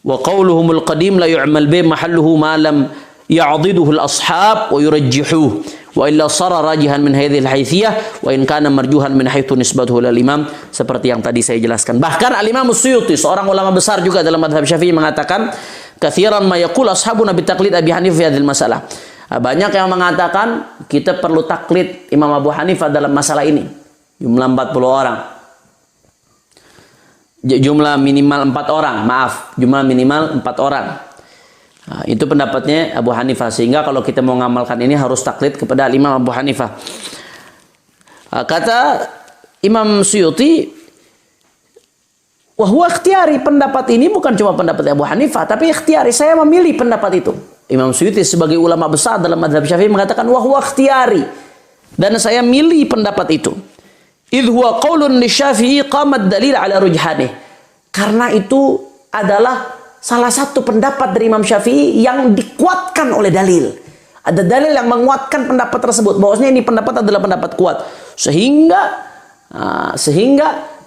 Wa qauluhum al-qadim la yu'mal bi mahalluhu ma lam ya'diduhu al-ashab wa yurajjihuhu. Wa illa sara rajihan min hadhihi al-haythiyah wa in kana marjuhan min haitsu nisbatuhu lil imam, seperti yang tadi saya jelaskan. Bahkan Al-Imam As-Suyuti, seorang ulama besar juga dalam mazhab Syafi'i, mengatakan katsiran ma yaqul ashabuna bi taqlid Abi Hanifah fi hadhihi masalah. Banyak yang mengatakan kita perlu taklid Imam Abu Hanifah dalam masalah ini. Jumlah 40 orang. Jumlah minimal 4 orang, maaf, jumlah minimal 4 orang. Nah, itu pendapatnya Abu Hanifah, sehingga kalau kita mau ngamalkan ini harus taklid kepada Imam Abu Hanifah. Kata Imam Suyuti, wahwa ikhtiyari, pendapat ini bukan cuma pendapat Abu Hanifah, tapi ikhtiyari, saya memilih pendapat itu. Imam Suyuti sebagai ulama besar dalam mazhab Syafi'i mengatakan wahwa ikhtiyari, dan saya milih pendapat itu. Idh huwa qaulun li Syafi'i qamat dalil ala rujhanih. Karena itu adalah salah satu pendapat dari Imam Syafi'i yang dikuatkan oleh dalil. Ada dalil yang menguatkan pendapat tersebut, bahwasanya ini pendapat adalah pendapat kuat. Sehingga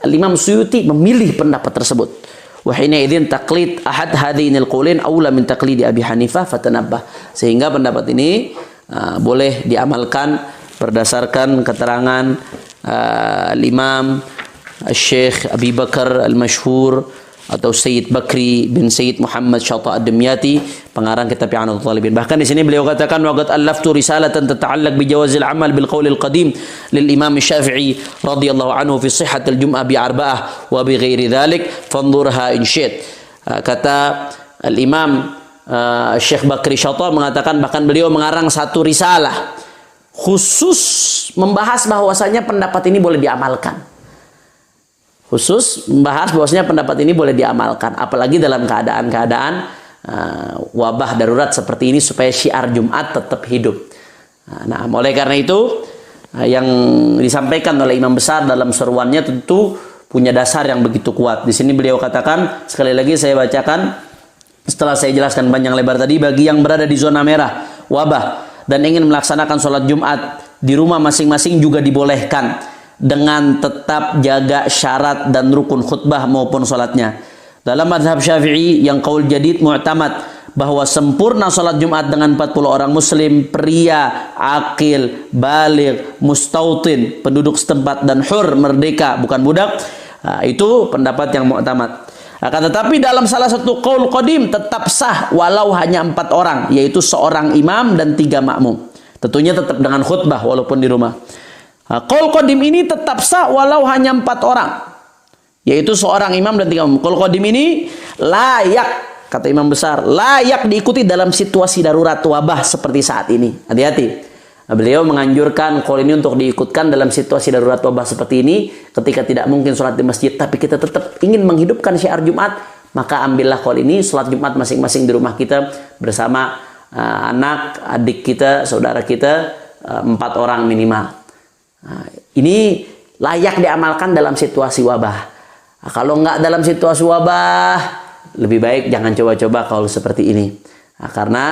Imam Suyuti memilih pendapat tersebut. Wa hina idzin taqlid ahad hadhinil qaulain aula min taqlidi Abi Hanifah fatanabbah. Sehingga pendapat ini boleh diamalkan berdasarkan keterangan Imam Syekh Abi Bakar Al-Masyhur atau Sayyid Bakri bin Sayyid Muhammad Syata Ad-Dimyati, pengarang kitab I'anatul Talibin. Bahkan di sini beliau katakan wa qad allaftu risalatan tata'allaq bi jawazil amal bil qaulil qadim lil Imam Syafi'i radhiyallahu anhu fi sihhatil jum'ah bi arba'ah wa bi ghairi dzalik fanzurha in syi'it. Kata Al-Imam Syekh Bakri Syata mengatakan bahkan beliau mengarang satu risalah khusus membahas bahwasanya pendapat ini boleh diamalkan. Khusus membahas bahwasanya pendapat ini boleh diamalkan, apalagi dalam keadaan-keadaan wabah darurat seperti ini supaya syiar Jumat tetap hidup. Nah, oleh karena itu yang disampaikan oleh imam besar dalam seruannya tentu punya dasar yang begitu kuat. Di sini beliau katakan, sekali lagi saya bacakan setelah saya jelaskan panjang lebar tadi, bagi yang berada di zona merah wabah dan ingin melaksanakan sholat Jumat di rumah masing-masing juga dibolehkan dengan tetap jaga syarat dan rukun khutbah maupun sholatnya. Dalam mazhab Syafi'i yang qaul jadid mu'tamad bahwa sempurna sholat Jumat dengan 40 orang muslim, pria, akil, baligh, mustautin, penduduk setempat, dan hur, merdeka, bukan budak. Itu pendapat yang mu'tamad. Akan tetapi dalam salah satu qaul qadim tetap sah walau hanya 4 orang, yaitu seorang imam dan 3 makmum. Tentunya tetap dengan khutbah walaupun di rumah. Qaul qadim ini tetap sah walau hanya 4 orang, yaitu seorang imam dan 3 makmum. Qaul qadim ini layak, kata imam besar, layak diikuti dalam situasi darurat wabah seperti saat ini. Hati-hati. Beliau menganjurkan qaul ini untuk diikutkan dalam situasi darurat wabah seperti ini, ketika tidak mungkin sholat di masjid tapi kita tetap ingin menghidupkan syiar Jumat, maka ambillah qaul ini, sholat Jumat masing-masing di rumah kita bersama anak, adik kita, saudara kita, 4 orang minimal. Nah, ini layak diamalkan dalam situasi wabah. Nah, kalau nggak dalam situasi wabah, lebih baik jangan coba-coba kalau seperti ini. Nah, karena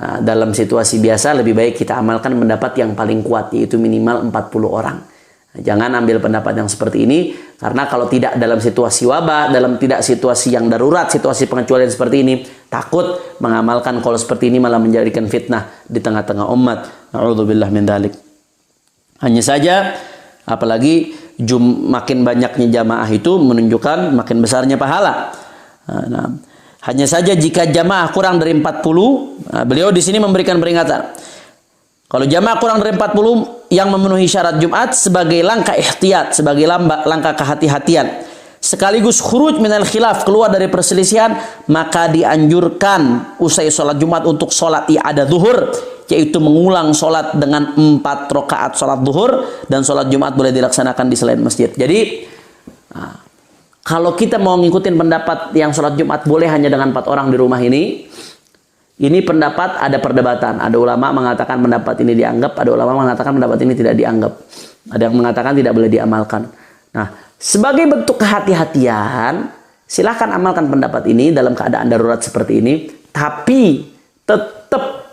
dalam situasi biasa lebih baik kita amalkan pendapat yang paling kuat, yaitu minimal 40 orang. Nah, jangan ambil pendapat yang seperti ini, karena kalau tidak dalam situasi wabah, dalam tidak situasi yang darurat, situasi pengecualian seperti ini, takut mengamalkan kalau seperti ini malah menjadikan fitnah di tengah-tengah umat. Na'udzubillah min dzalik. Hanya saja, apalagi makin banyaknya jamaah itu menunjukkan makin besarnya pahala. Nah, hanya saja jika jamaah kurang dari 40, beliau di sini memberikan peringatan. Kalau jamaah kurang dari 40 yang memenuhi syarat Jumat sebagai langkah ihtiyat, sebagai langkah kehati-hatian, sekaligus khuruj minal khilaf, keluar dari perselisihan, maka dianjurkan usai sholat Jumat untuk sholat i'adah zuhur, yaitu mengulang sholat dengan 4 rakaat sholat zuhur, dan sholat Jumat boleh dilaksanakan di selain masjid. Jadi kalau kita mau ngikutin pendapat yang sholat Jumat boleh hanya dengan 4 orang di rumah ini pendapat ada perdebatan. Ada ulama mengatakan pendapat ini dianggap, ada ulama mengatakan pendapat ini tidak dianggap, ada yang mengatakan tidak boleh diamalkan. Nah, sebagai bentuk kehati-hatian, silahkan amalkan pendapat ini dalam keadaan darurat seperti ini, tapi tetap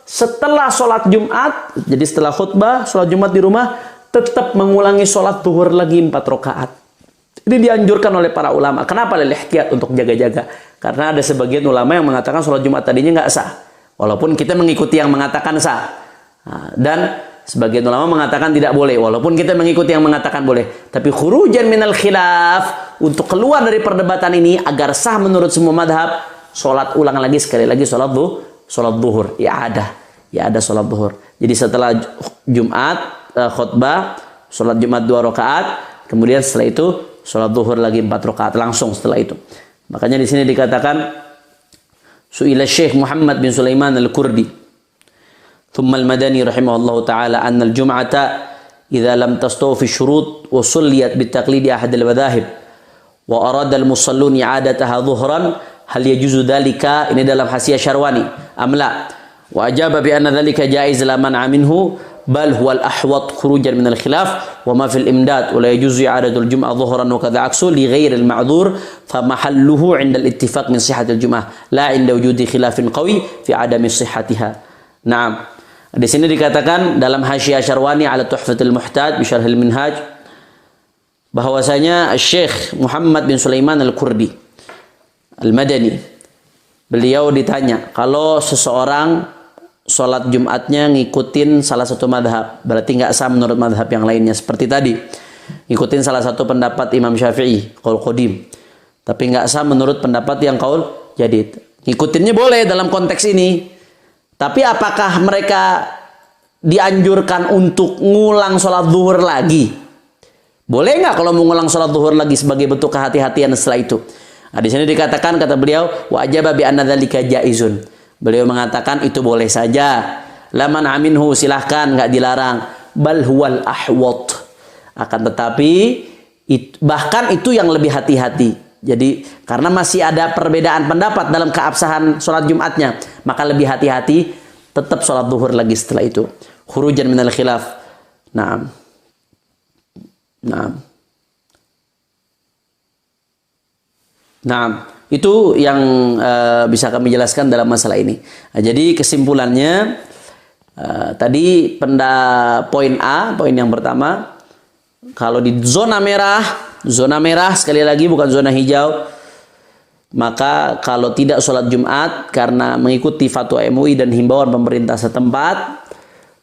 setelah sholat Jumat, jadi setelah khutbah sholat Jumat di rumah, tetap mengulangi sholat zuhur lagi 4 rakaat. Ini dianjurkan oleh para ulama. Kenapa? Lil ihtiyat, untuk jaga-jaga. Karena ada sebagian ulama yang mengatakan sholat Jumat tadinya nggak sah, walaupun kita mengikuti yang mengatakan sah. Dan sebagian ulama mengatakan tidak boleh, walaupun kita mengikuti yang mengatakan boleh. Tapi khurujan minal khilaf, untuk keluar dari perdebatan ini agar sah menurut semua madhab, sholat ulang lagi sekali lagi sholat zuhur, ya ada sholat zuhur. Jadi setelah Jumat khutbah, sholat Jumat 2 rakaat, kemudian setelah itu sholat zuhur lagi 4 rakaat langsung setelah itu. Makanya di sini dikatakan su'ila Syekh Muhammad bin Sulaiman al-Kurdi thumma al-Madani rahimahullahu ta'ala anna al-jum'ata idza lam tastawfi syurut wa sulliyat bitaqlidi ahad al-madhahib wa arada al-musallun i'adataha dhuhran hal yajuzu dhalika, ini dalam Hasyiah Syarwani, amla, wa ajaba bi anna dhalika jaiz la man'a minhu bal huwa al-ahwat khurujan min al-khilaf wa ma fil imdad wa la yajuzu i'adatul jum'ah dhuhran wa kadha aksu li ghairi al-ma'dzur fa mahalluhu 'inda al-ittifaq min sihhatil jum'ah la 'inda wujudi khilafin qawi fi 'adami sihhatiha. Naam. Di sini dikatakan dalam Hasyiah Syarwani ala Tuhfatul Muhtaj bi Syarhil Minhaj bahwasanya Syekh Muhammad bin Sulaiman al-Kurdi al-Madani, beliau ditanya, kalau seseorang sholat Jumatnya ngikutin salah satu madhab, berarti nggak sah menurut madhab yang lainnya. Seperti tadi, ngikutin salah satu pendapat Imam Syafi'i, qaul qadim. Tapi nggak sah menurut pendapat yang kaul jadid. Ngikutinnya boleh dalam konteks ini. Tapi apakah mereka dianjurkan untuk ngulang sholat zuhur lagi? Boleh nggak kalau mengulang sholat zuhur lagi sebagai bentuk kehati-hatian setelah itu? Nah, di sini dikatakan, kata beliau, wajaba bi anna dzalika jaizun. Beliau mengatakan itu boleh saja. Laman aminhu, silahkan, nggak dilarang. Bal huwal ahwat. Akan tetapi bahkan itu yang lebih hati-hati. Jadi karena masih ada perbedaan pendapat dalam keabsahan sholat Jumatnya, maka lebih hati-hati, tetap sholat zuhur lagi setelah itu. Khurujan minal khilaf. Naam. Naam. Naam. Itu yang bisa kami jelaskan dalam masalah ini. Nah, jadi kesimpulannya tadi poin A, poin yang pertama, kalau di zona merah sekali lagi bukan zona hijau, maka kalau tidak sholat Jumat karena mengikuti fatwa MUI dan himbauan pemerintah setempat,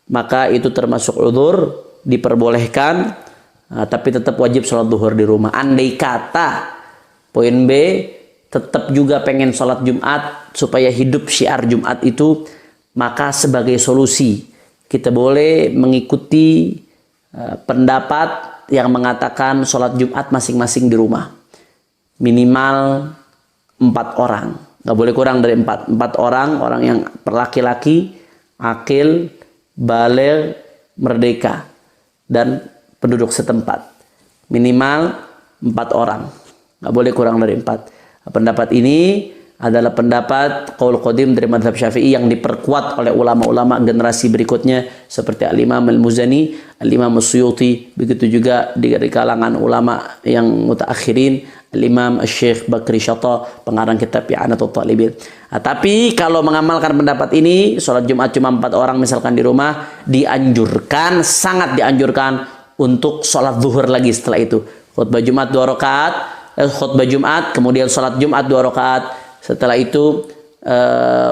maka itu termasuk udzur, diperbolehkan, tapi tetap wajib sholat zuhur di rumah. Andai kata poin B tetap juga pengen sholat Jumat supaya hidup syiar Jumat itu, maka sebagai solusi kita boleh mengikuti pendapat yang mengatakan sholat Jumat masing-masing di rumah. Minimal 4 orang. Nggak boleh kurang dari 4. 4 orang, orang yang laki-laki, akil, baligh, merdeka, dan penduduk setempat. Minimal 4 orang. Nggak boleh kurang dari 4. Pendapat ini adalah pendapat qaul qadim dari mazhab Syafi'i yang diperkuat oleh ulama-ulama generasi berikutnya seperti Al-Imam Al-Muzani, Al-Imam As-Suyuti, begitu juga di kalangan ulama yang mutaakhirin, Al-Imam Syekh Bakri Syata, pengarang kitab I'anatul Talibin. Tapi kalau mengamalkan pendapat ini, sholat Jumat cuma 4 orang misalkan di rumah, dianjurkan, sangat dianjurkan untuk sholat zuhur lagi setelah itu. Khutbah Jumat 2 rakaat, khutbah Jumat, kemudian sholat Jumat 2 rakaat, setelah itu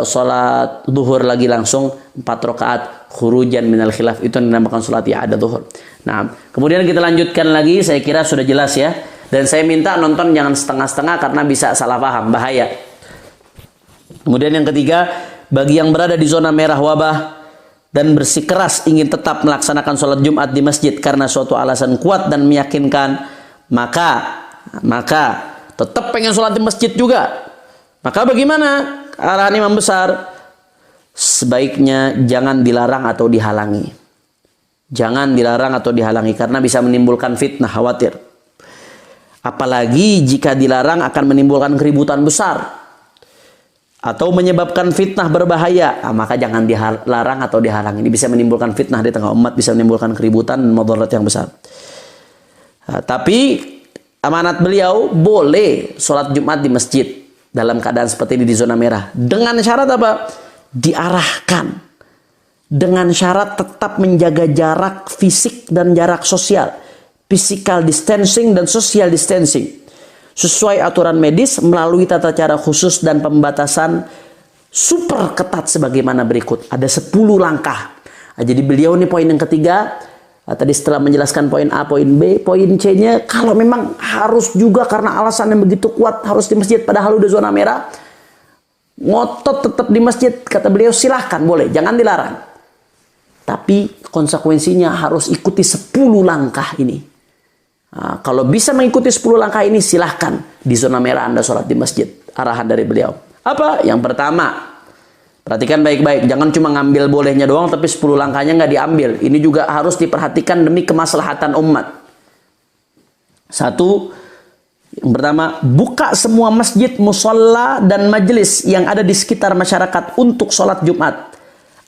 sholat zuhur lagi langsung 4 rakaat, khurujan minal khilaf, itu yang dinamakan sholat i'adah zuhur. Nah, kemudian kita lanjutkan lagi, saya kira sudah jelas ya. Dan saya minta nonton jangan setengah-setengah karena bisa salah paham, bahaya. Kemudian yang ketiga, bagi yang berada di zona merah wabah dan bersikeras ingin tetap melaksanakan sholat Jumat di masjid karena suatu alasan kuat dan meyakinkan, maka tetap pengen sholat di masjid juga. Maka bagaimana? Arahan imam besar, sebaiknya jangan dilarang atau dihalangi. Jangan dilarang atau dihalangi karena bisa menimbulkan fitnah, khawatir. Apalagi jika dilarang akan menimbulkan keributan besar atau menyebabkan fitnah berbahaya, maka jangan dilarang atau dihalangi. Ini bisa menimbulkan fitnah di tengah umat, bisa menimbulkan keributan dan mudarat yang besar. Tapi amanat beliau boleh sholat Jumat di masjid dalam keadaan seperti ini di zona merah. Dengan syarat apa? Diarahkan. Dengan syarat tetap menjaga jarak fisik dan jarak sosial. Physical distancing dan social distancing. Sesuai aturan medis melalui tata cara khusus dan pembatasan super ketat sebagaimana berikut. Ada 10 langkah. Jadi beliau ini poin yang ketiga. Tadi setelah menjelaskan poin A, poin B, poin C-nya kalau memang harus juga karena alasan yang begitu kuat harus di masjid padahal udah zona merah, ngotot tetap di masjid, kata beliau silahkan, boleh, jangan dilarang. Tapi konsekuensinya harus ikuti 10 langkah ini. Nah, kalau bisa mengikuti 10 langkah ini silahkan di zona merah Anda sholat di masjid. Arahan dari beliau. Apa? Yang pertama, perhatikan baik-baik, jangan cuma ngambil bolehnya doang tapi 10 langkahnya nggak diambil. Ini juga harus diperhatikan demi kemaslahatan umat. 1, yang pertama, buka semua masjid, musola, dan majelis yang ada di sekitar masyarakat untuk sholat Jumat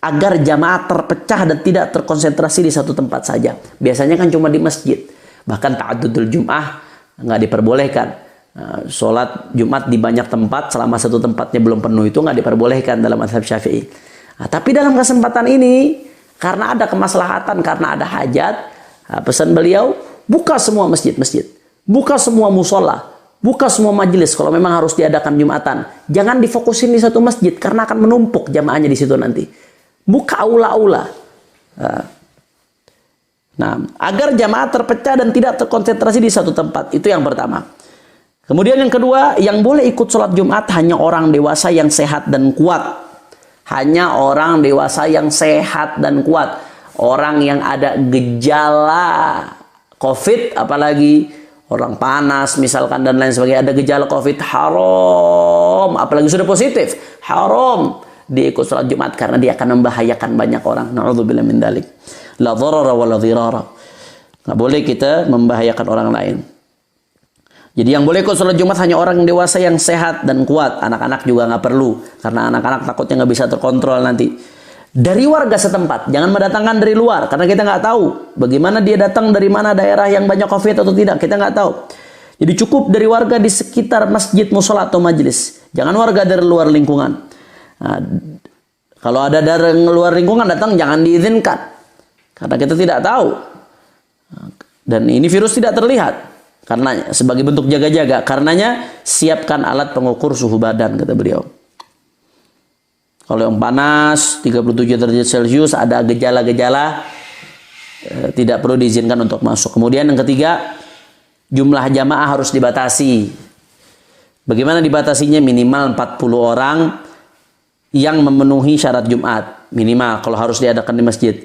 agar jamaah terpecah dan tidak terkonsentrasi di satu tempat saja. Biasanya kan cuma di masjid, bahkan ta'addudul Jum'ah nggak diperbolehkan. Sholat Jumat di banyak tempat selama satu tempatnya belum penuh itu nggak diperbolehkan dalam mazhab Syafi'i. Tapi dalam kesempatan ini karena ada kemaslahatan, karena ada hajat, pesan beliau buka semua masjid-masjid, buka semua musola, buka semua majelis kalau memang harus diadakan Jumatan. Jangan difokusin di satu masjid karena akan menumpuk jamaahnya di situ nanti. Buka aula-aula. Nah, agar jamaah terpecah dan tidak terkonsentrasi di satu tempat. Itu yang pertama. Kemudian yang kedua, yang boleh ikut sholat Jumat hanya orang dewasa yang sehat dan kuat. Hanya orang dewasa yang sehat dan kuat. Orang yang ada gejala COVID, apalagi orang panas misalkan dan lain sebagainya, ada gejala COVID, haram. Apalagi sudah positif, haram dia ikut sholat Jumat karena dia akan membahayakan banyak orang. Na'udzubillah min dzalik. La dharara wa la dhirara. Nggak boleh kita membahayakan orang lain. Jadi yang boleh ikut sholat Jumat hanya orang dewasa yang sehat dan kuat. Anak-anak juga nggak perlu, karena anak-anak takutnya nggak bisa terkontrol nanti. Dari warga setempat, jangan mendatangkan dari luar, karena kita nggak tahu bagaimana dia datang dari mana daerah yang banyak COVID atau tidak, kita nggak tahu. Jadi cukup dari warga di sekitar masjid, musola atau majelis. Jangan warga dari luar lingkungan. Nah, kalau ada dari luar lingkungan datang, jangan diizinkan, karena kita tidak tahu. Dan ini virus tidak terlihat. Karena sebagai bentuk jaga-jaga, karenanya siapkan alat pengukur suhu badan, kata beliau. Kalau yang panas 37 derajat Celcius ada gejala-gejala, tidak perlu diizinkan untuk masuk. Kemudian yang ketiga, jumlah jamaah harus dibatasi. Bagaimana dibatasinya? Minimal 40 orang yang memenuhi syarat Jumat. Minimal kalau harus diadakan di masjid.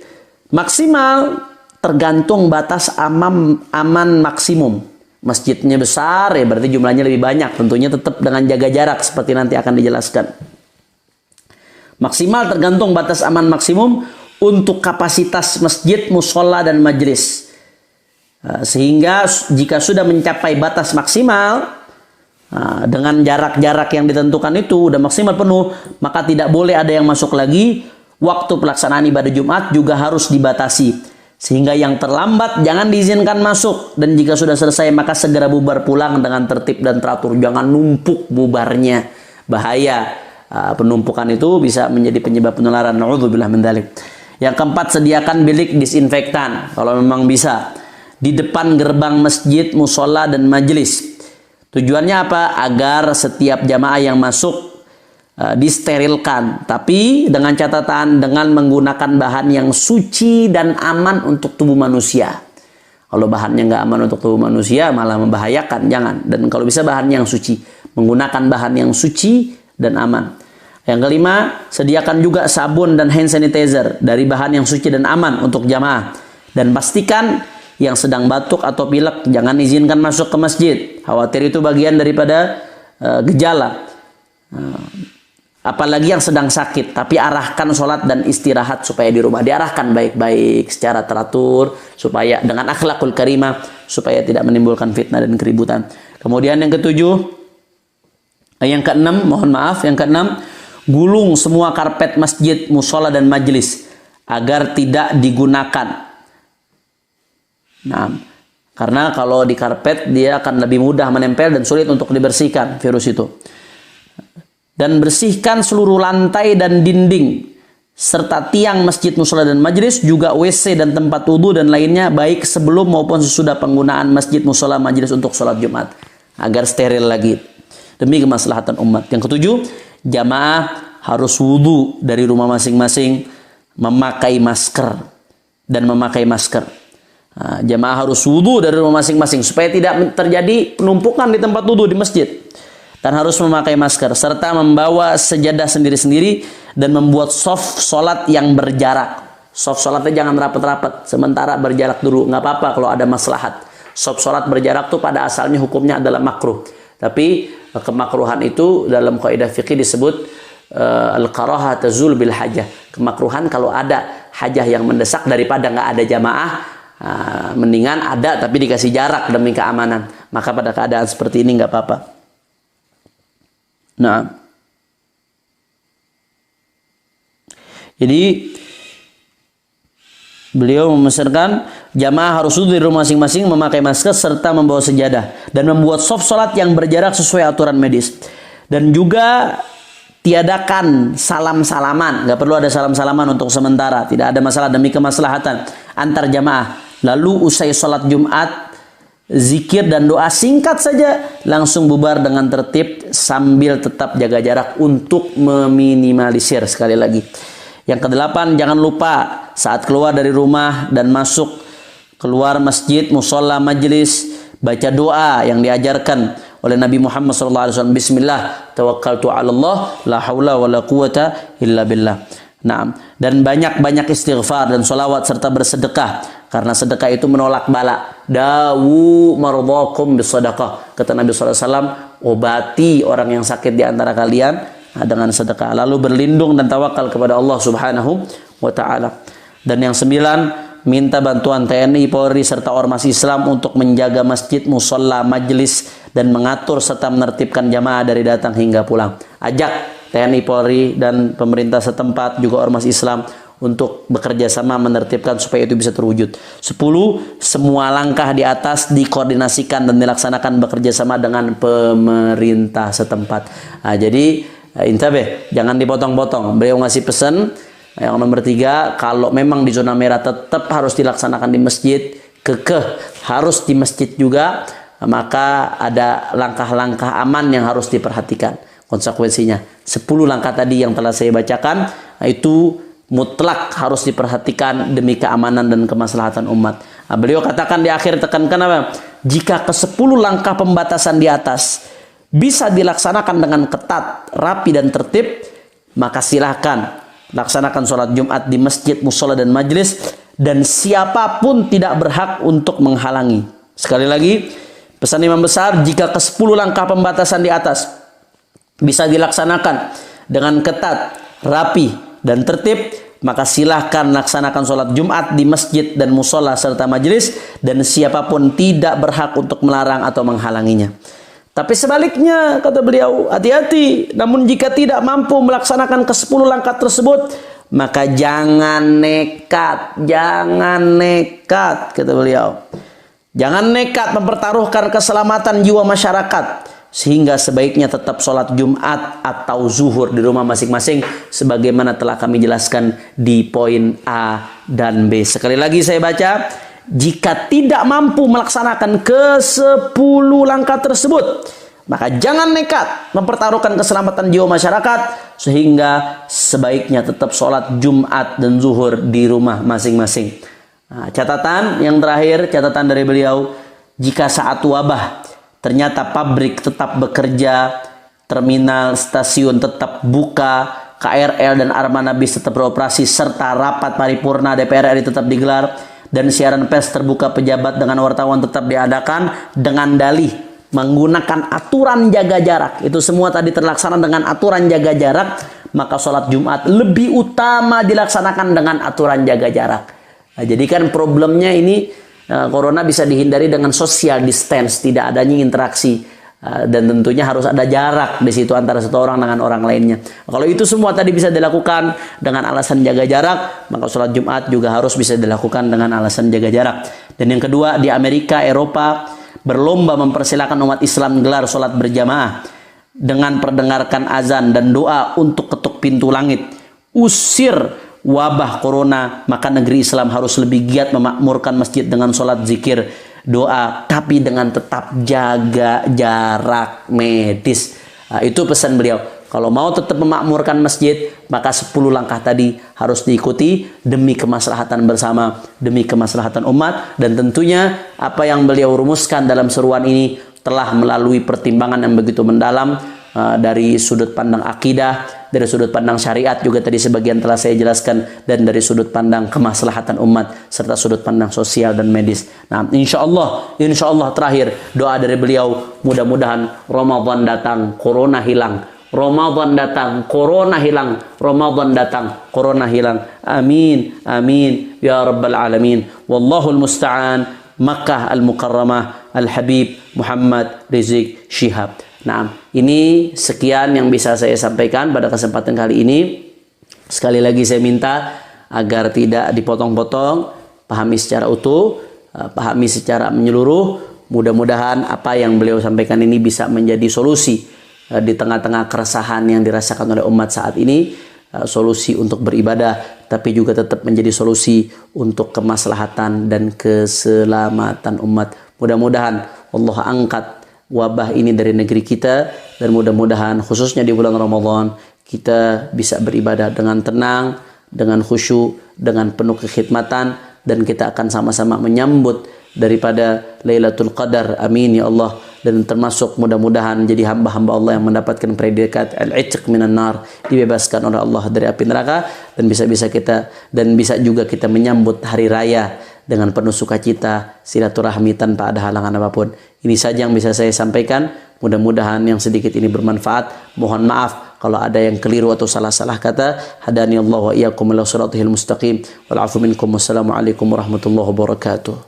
Maksimal tergantung batas aman maksimum. Masjidnya besar ya berarti jumlahnya lebih banyak. Tentunya tetap dengan jaga jarak seperti nanti akan dijelaskan. Maksimal tergantung batas aman maksimum untuk kapasitas masjid, musola dan majelis. Sehingga jika sudah mencapai batas maksimal dengan jarak-jarak yang ditentukan itu udah maksimal penuh, maka tidak boleh ada yang masuk lagi. Waktu pelaksanaan ibadah Jumat juga harus dibatasi. Sehingga yang terlambat jangan diizinkan masuk, dan jika sudah selesai maka segera bubar pulang dengan tertib dan teratur. Jangan numpuk bubarnya, bahaya. Penumpukan itu bisa menjadi penyebab penularan. Na'udzubillah min dzalik. Yang keempat, sediakan bilik disinfektan kalau memang bisa di depan gerbang masjid, musola dan majelis. Tujuannya apa? Agar setiap jamaah yang masuk disterilkan, tapi dengan catatan dengan menggunakan bahan yang suci dan aman untuk tubuh manusia. Kalau bahannya nggak aman untuk tubuh manusia malah membahayakan, jangan. Dan kalau bisa bahan yang suci, menggunakan bahan yang suci dan aman. Yang kelima, sediakan juga sabun dan hand sanitizer dari bahan yang suci dan aman untuk jamaah. Dan pastikan yang sedang batuk atau pilek jangan izinkan masuk ke masjid. Khawatir itu bagian daripada gejala. Apalagi yang sedang sakit, tapi arahkan sholat dan istirahat supaya di rumah. Diarahkan baik-baik secara teratur, supaya dengan akhlakul karimah, supaya tidak menimbulkan fitnah dan keributan. Kemudian yang keenam, gulung semua karpet masjid, musola dan majelis agar tidak digunakan. Nah, karena kalau di karpet dia akan lebih mudah menempel dan sulit untuk dibersihkan virus itu. Dan bersihkan seluruh lantai dan dinding serta tiang masjid, musola dan majelis, juga WC dan tempat wudhu dan lainnya, baik sebelum maupun sesudah penggunaan masjid, musola, majelis untuk sholat Jumat, agar steril lagi demi kemaslahatan umat. Yang ketujuh, jamaah harus wudhu dari rumah masing-masing, memakai masker. Jamaah harus wudhu dari rumah masing-masing supaya tidak terjadi penumpukan di tempat wudhu di masjid. Dan harus memakai masker, serta membawa sejadah sendiri-sendiri dan membuat soft sholat yang berjarak. Soft sholatnya jangan rapat-rapat, sementara berjarak dulu, nggak apa-apa kalau ada maslahat. Soft sholat berjarak tuh pada asalnya hukumnya adalah makruh, tapi kemakruhan itu dalam kaidah fikih disebut al-karahah tazul bil hajah. Kemakruhan kalau ada hajah yang mendesak daripada nggak ada jamaah, mendingan ada tapi dikasih jarak demi keamanan. Maka pada keadaan seperti ini nggak apa-apa. Nah, jadi beliau memesankan jamaah harus duduk di rumah masing-masing, memakai masker serta membawa sejadah dan membuat soft sholat yang berjarak sesuai aturan medis. Dan juga tiadakan salam-salaman, nggak perlu ada salam-salaman untuk sementara, tidak ada masalah demi kemaslahatan antar jamaah. Lalu usai sholat Jumat, zikir dan doa singkat saja, langsung bubar dengan tertib sambil tetap jaga jarak untuk meminimalisir. Sekali lagi, yang kedelapan, jangan lupa saat keluar dari rumah dan masuk keluar masjid, musola, majelis, baca doa yang diajarkan oleh Nabi Muhammad SAW. Bismillah, tawakkaltu 'ala Allah, la haula wala quwata illa billah. Nah, dan banyak-banyak istighfar dan sholawat serta bersedekah, karena sedekah itu menolak bala. Dawu mardakum bisadaqah, kata Nabi SAW, obati orang yang sakit di antara kalian dengan sedekah. Lalu berlindung dan tawakal kepada Allah Subhanahu wa ta'ala. Dan yang 9, minta bantuan TNI, Polri, serta ormas Islam untuk menjaga masjid, musola, majelis, dan mengatur serta menertibkan jamaah dari datang hingga pulang. Ajak TNI, Polri, dan pemerintah setempat, juga ormas Islam, untuk bekerja sama menertibkan supaya itu bisa terwujud. 10, semua langkah di atas dikoordinasikan dan dilaksanakan bekerja sama dengan pemerintah setempat. Nah, jadi intabe, jangan dipotong-potong. Beliau ngasih pesan yang nomor 3, kalau memang di zona merah tetap harus dilaksanakan di masjid, kekeh harus di masjid juga, maka ada langkah-langkah aman yang harus diperhatikan. Konsekuensinya 10 langkah tadi yang telah saya bacakan, itu mutlak harus diperhatikan demi keamanan dan kemaslahatan umat. Nah, beliau katakan di akhir, tekankan apa? Jika ke-10 langkah pembatasan di atas bisa dilaksanakan dengan ketat, rapi, dan tertib, maka silahkan laksanakan sholat Jumat di masjid, musola, dan majelis, dan siapapun tidak berhak untuk menghalangi. Sekali lagi, pesan imam besar, jika ke-10 langkah pembatasan di atas bisa dilaksanakan dengan ketat, rapi, dan tertib, maka silahkan laksanakan sholat Jumat di masjid dan musola serta majelis, dan siapapun tidak berhak untuk melarang atau menghalanginya. Tapi sebaliknya, kata beliau, hati-hati. Namun jika tidak mampu melaksanakan ke-10 langkah tersebut, maka jangan nekat. Jangan nekat, kata beliau. Jangan nekat mempertaruhkan keselamatan jiwa masyarakat, sehingga sebaiknya tetap sholat Jumat atau zuhur di rumah masing-masing, sebagaimana telah kami jelaskan di poin A dan B. Sekali lagi saya baca, jika tidak mampu melaksanakan ke-10 langkah tersebut, maka jangan nekat mempertaruhkan keselamatan jiwa masyarakat, sehingga sebaiknya tetap sholat Jumat dan zuhur di rumah masing-masing. Nah, catatan yang terakhir, catatan dari beliau, jika saat wabah ternyata pabrik tetap bekerja, terminal, stasiun tetap buka, KRL dan armada bis tetap beroperasi, serta rapat paripurna DPR RI tetap digelar, dan siaran pers terbuka pejabat dengan wartawan tetap diadakan dengan dalih menggunakan aturan jaga jarak, itu semua tadi terlaksana dengan aturan jaga jarak, maka sholat Jumat lebih utama dilaksanakan dengan aturan jaga jarak. Nah, jadi kan problemnya ini, corona bisa dihindari dengan social distance, tidak adanya interaksi, dan tentunya harus ada jarak di situ antara satu orang dengan orang lainnya. Kalau itu semua tadi bisa dilakukan dengan alasan jaga jarak, maka sholat Jumat juga harus bisa dilakukan dengan alasan jaga jarak. Dan yang kedua, di Amerika, Eropa berlomba mempersilahkan umat Islam gelar sholat berjamaah dengan perdengarkan azan dan doa untuk ketuk pintu langit. Usir wabah corona, maka negeri Islam harus lebih giat memakmurkan masjid dengan sholat, zikir, doa, tapi dengan tetap jaga jarak medis. Nah, itu pesan beliau. Kalau mau tetap memakmurkan masjid, maka 10 langkah tadi harus diikuti demi kemaslahatan bersama, demi kemaslahatan umat. Dan tentunya apa yang beliau rumuskan dalam seruan ini telah melalui pertimbangan yang begitu mendalam, dari sudut pandang akidah, dari sudut pandang syariat juga tadi sebagian telah saya jelaskan, dan dari sudut pandang kemaslahatan umat serta sudut pandang sosial dan medis. Nah, insya Allah terakhir doa dari beliau, mudah-mudahan Ramadan datang, corona hilang. Ramadan datang, corona hilang. Ramadan datang, corona hilang. Amin, amin ya rabbal alamin. Wallahul musta'an. Makkah al-Mukarramah, Al-Habib Muhammad Rizik Syihab. Nah, ini sekian yang bisa saya sampaikan pada kesempatan kali ini. Sekali lagi saya minta agar tidak dipotong-potong, pahami secara utuh, pahami secara menyeluruh. Mudah-mudahan apa yang beliau sampaikan ini bisa menjadi solusi di tengah-tengah keresahan yang dirasakan oleh umat saat ini. Solusi untuk beribadah, tapi juga tetap menjadi solusi untuk kemaslahatan dan keselamatan umat. Mudah-mudahan Allah angkat wabah ini dari negeri kita, dan mudah-mudahan khususnya di bulan Ramadan kita bisa beribadah dengan tenang, dengan khusyuk, dengan penuh kekhidmatan, dan kita akan sama-sama menyambut daripada Lailatul Qadar. Amin ya Allah. dan termasuk mudah-mudahan jadi hamba-hamba Allah yang mendapatkan predikat al-'itq minan nar, dibebaskan oleh Allah dari api neraka, dan bisa juga kita menyambut hari raya dengan penuh sukacita, silaturahmi tanpa ada halangan apapun. Ini saja yang bisa saya sampaikan. Mudah-mudahan yang sedikit ini bermanfaat. Mohon maaf kalau ada yang keliru atau salah-salah kata. Hadani Allah wa iyyakum ila siratal mustaqim. Wal 'afu minkum. Wassalamualaikum warahmatullahi wabarakatuh.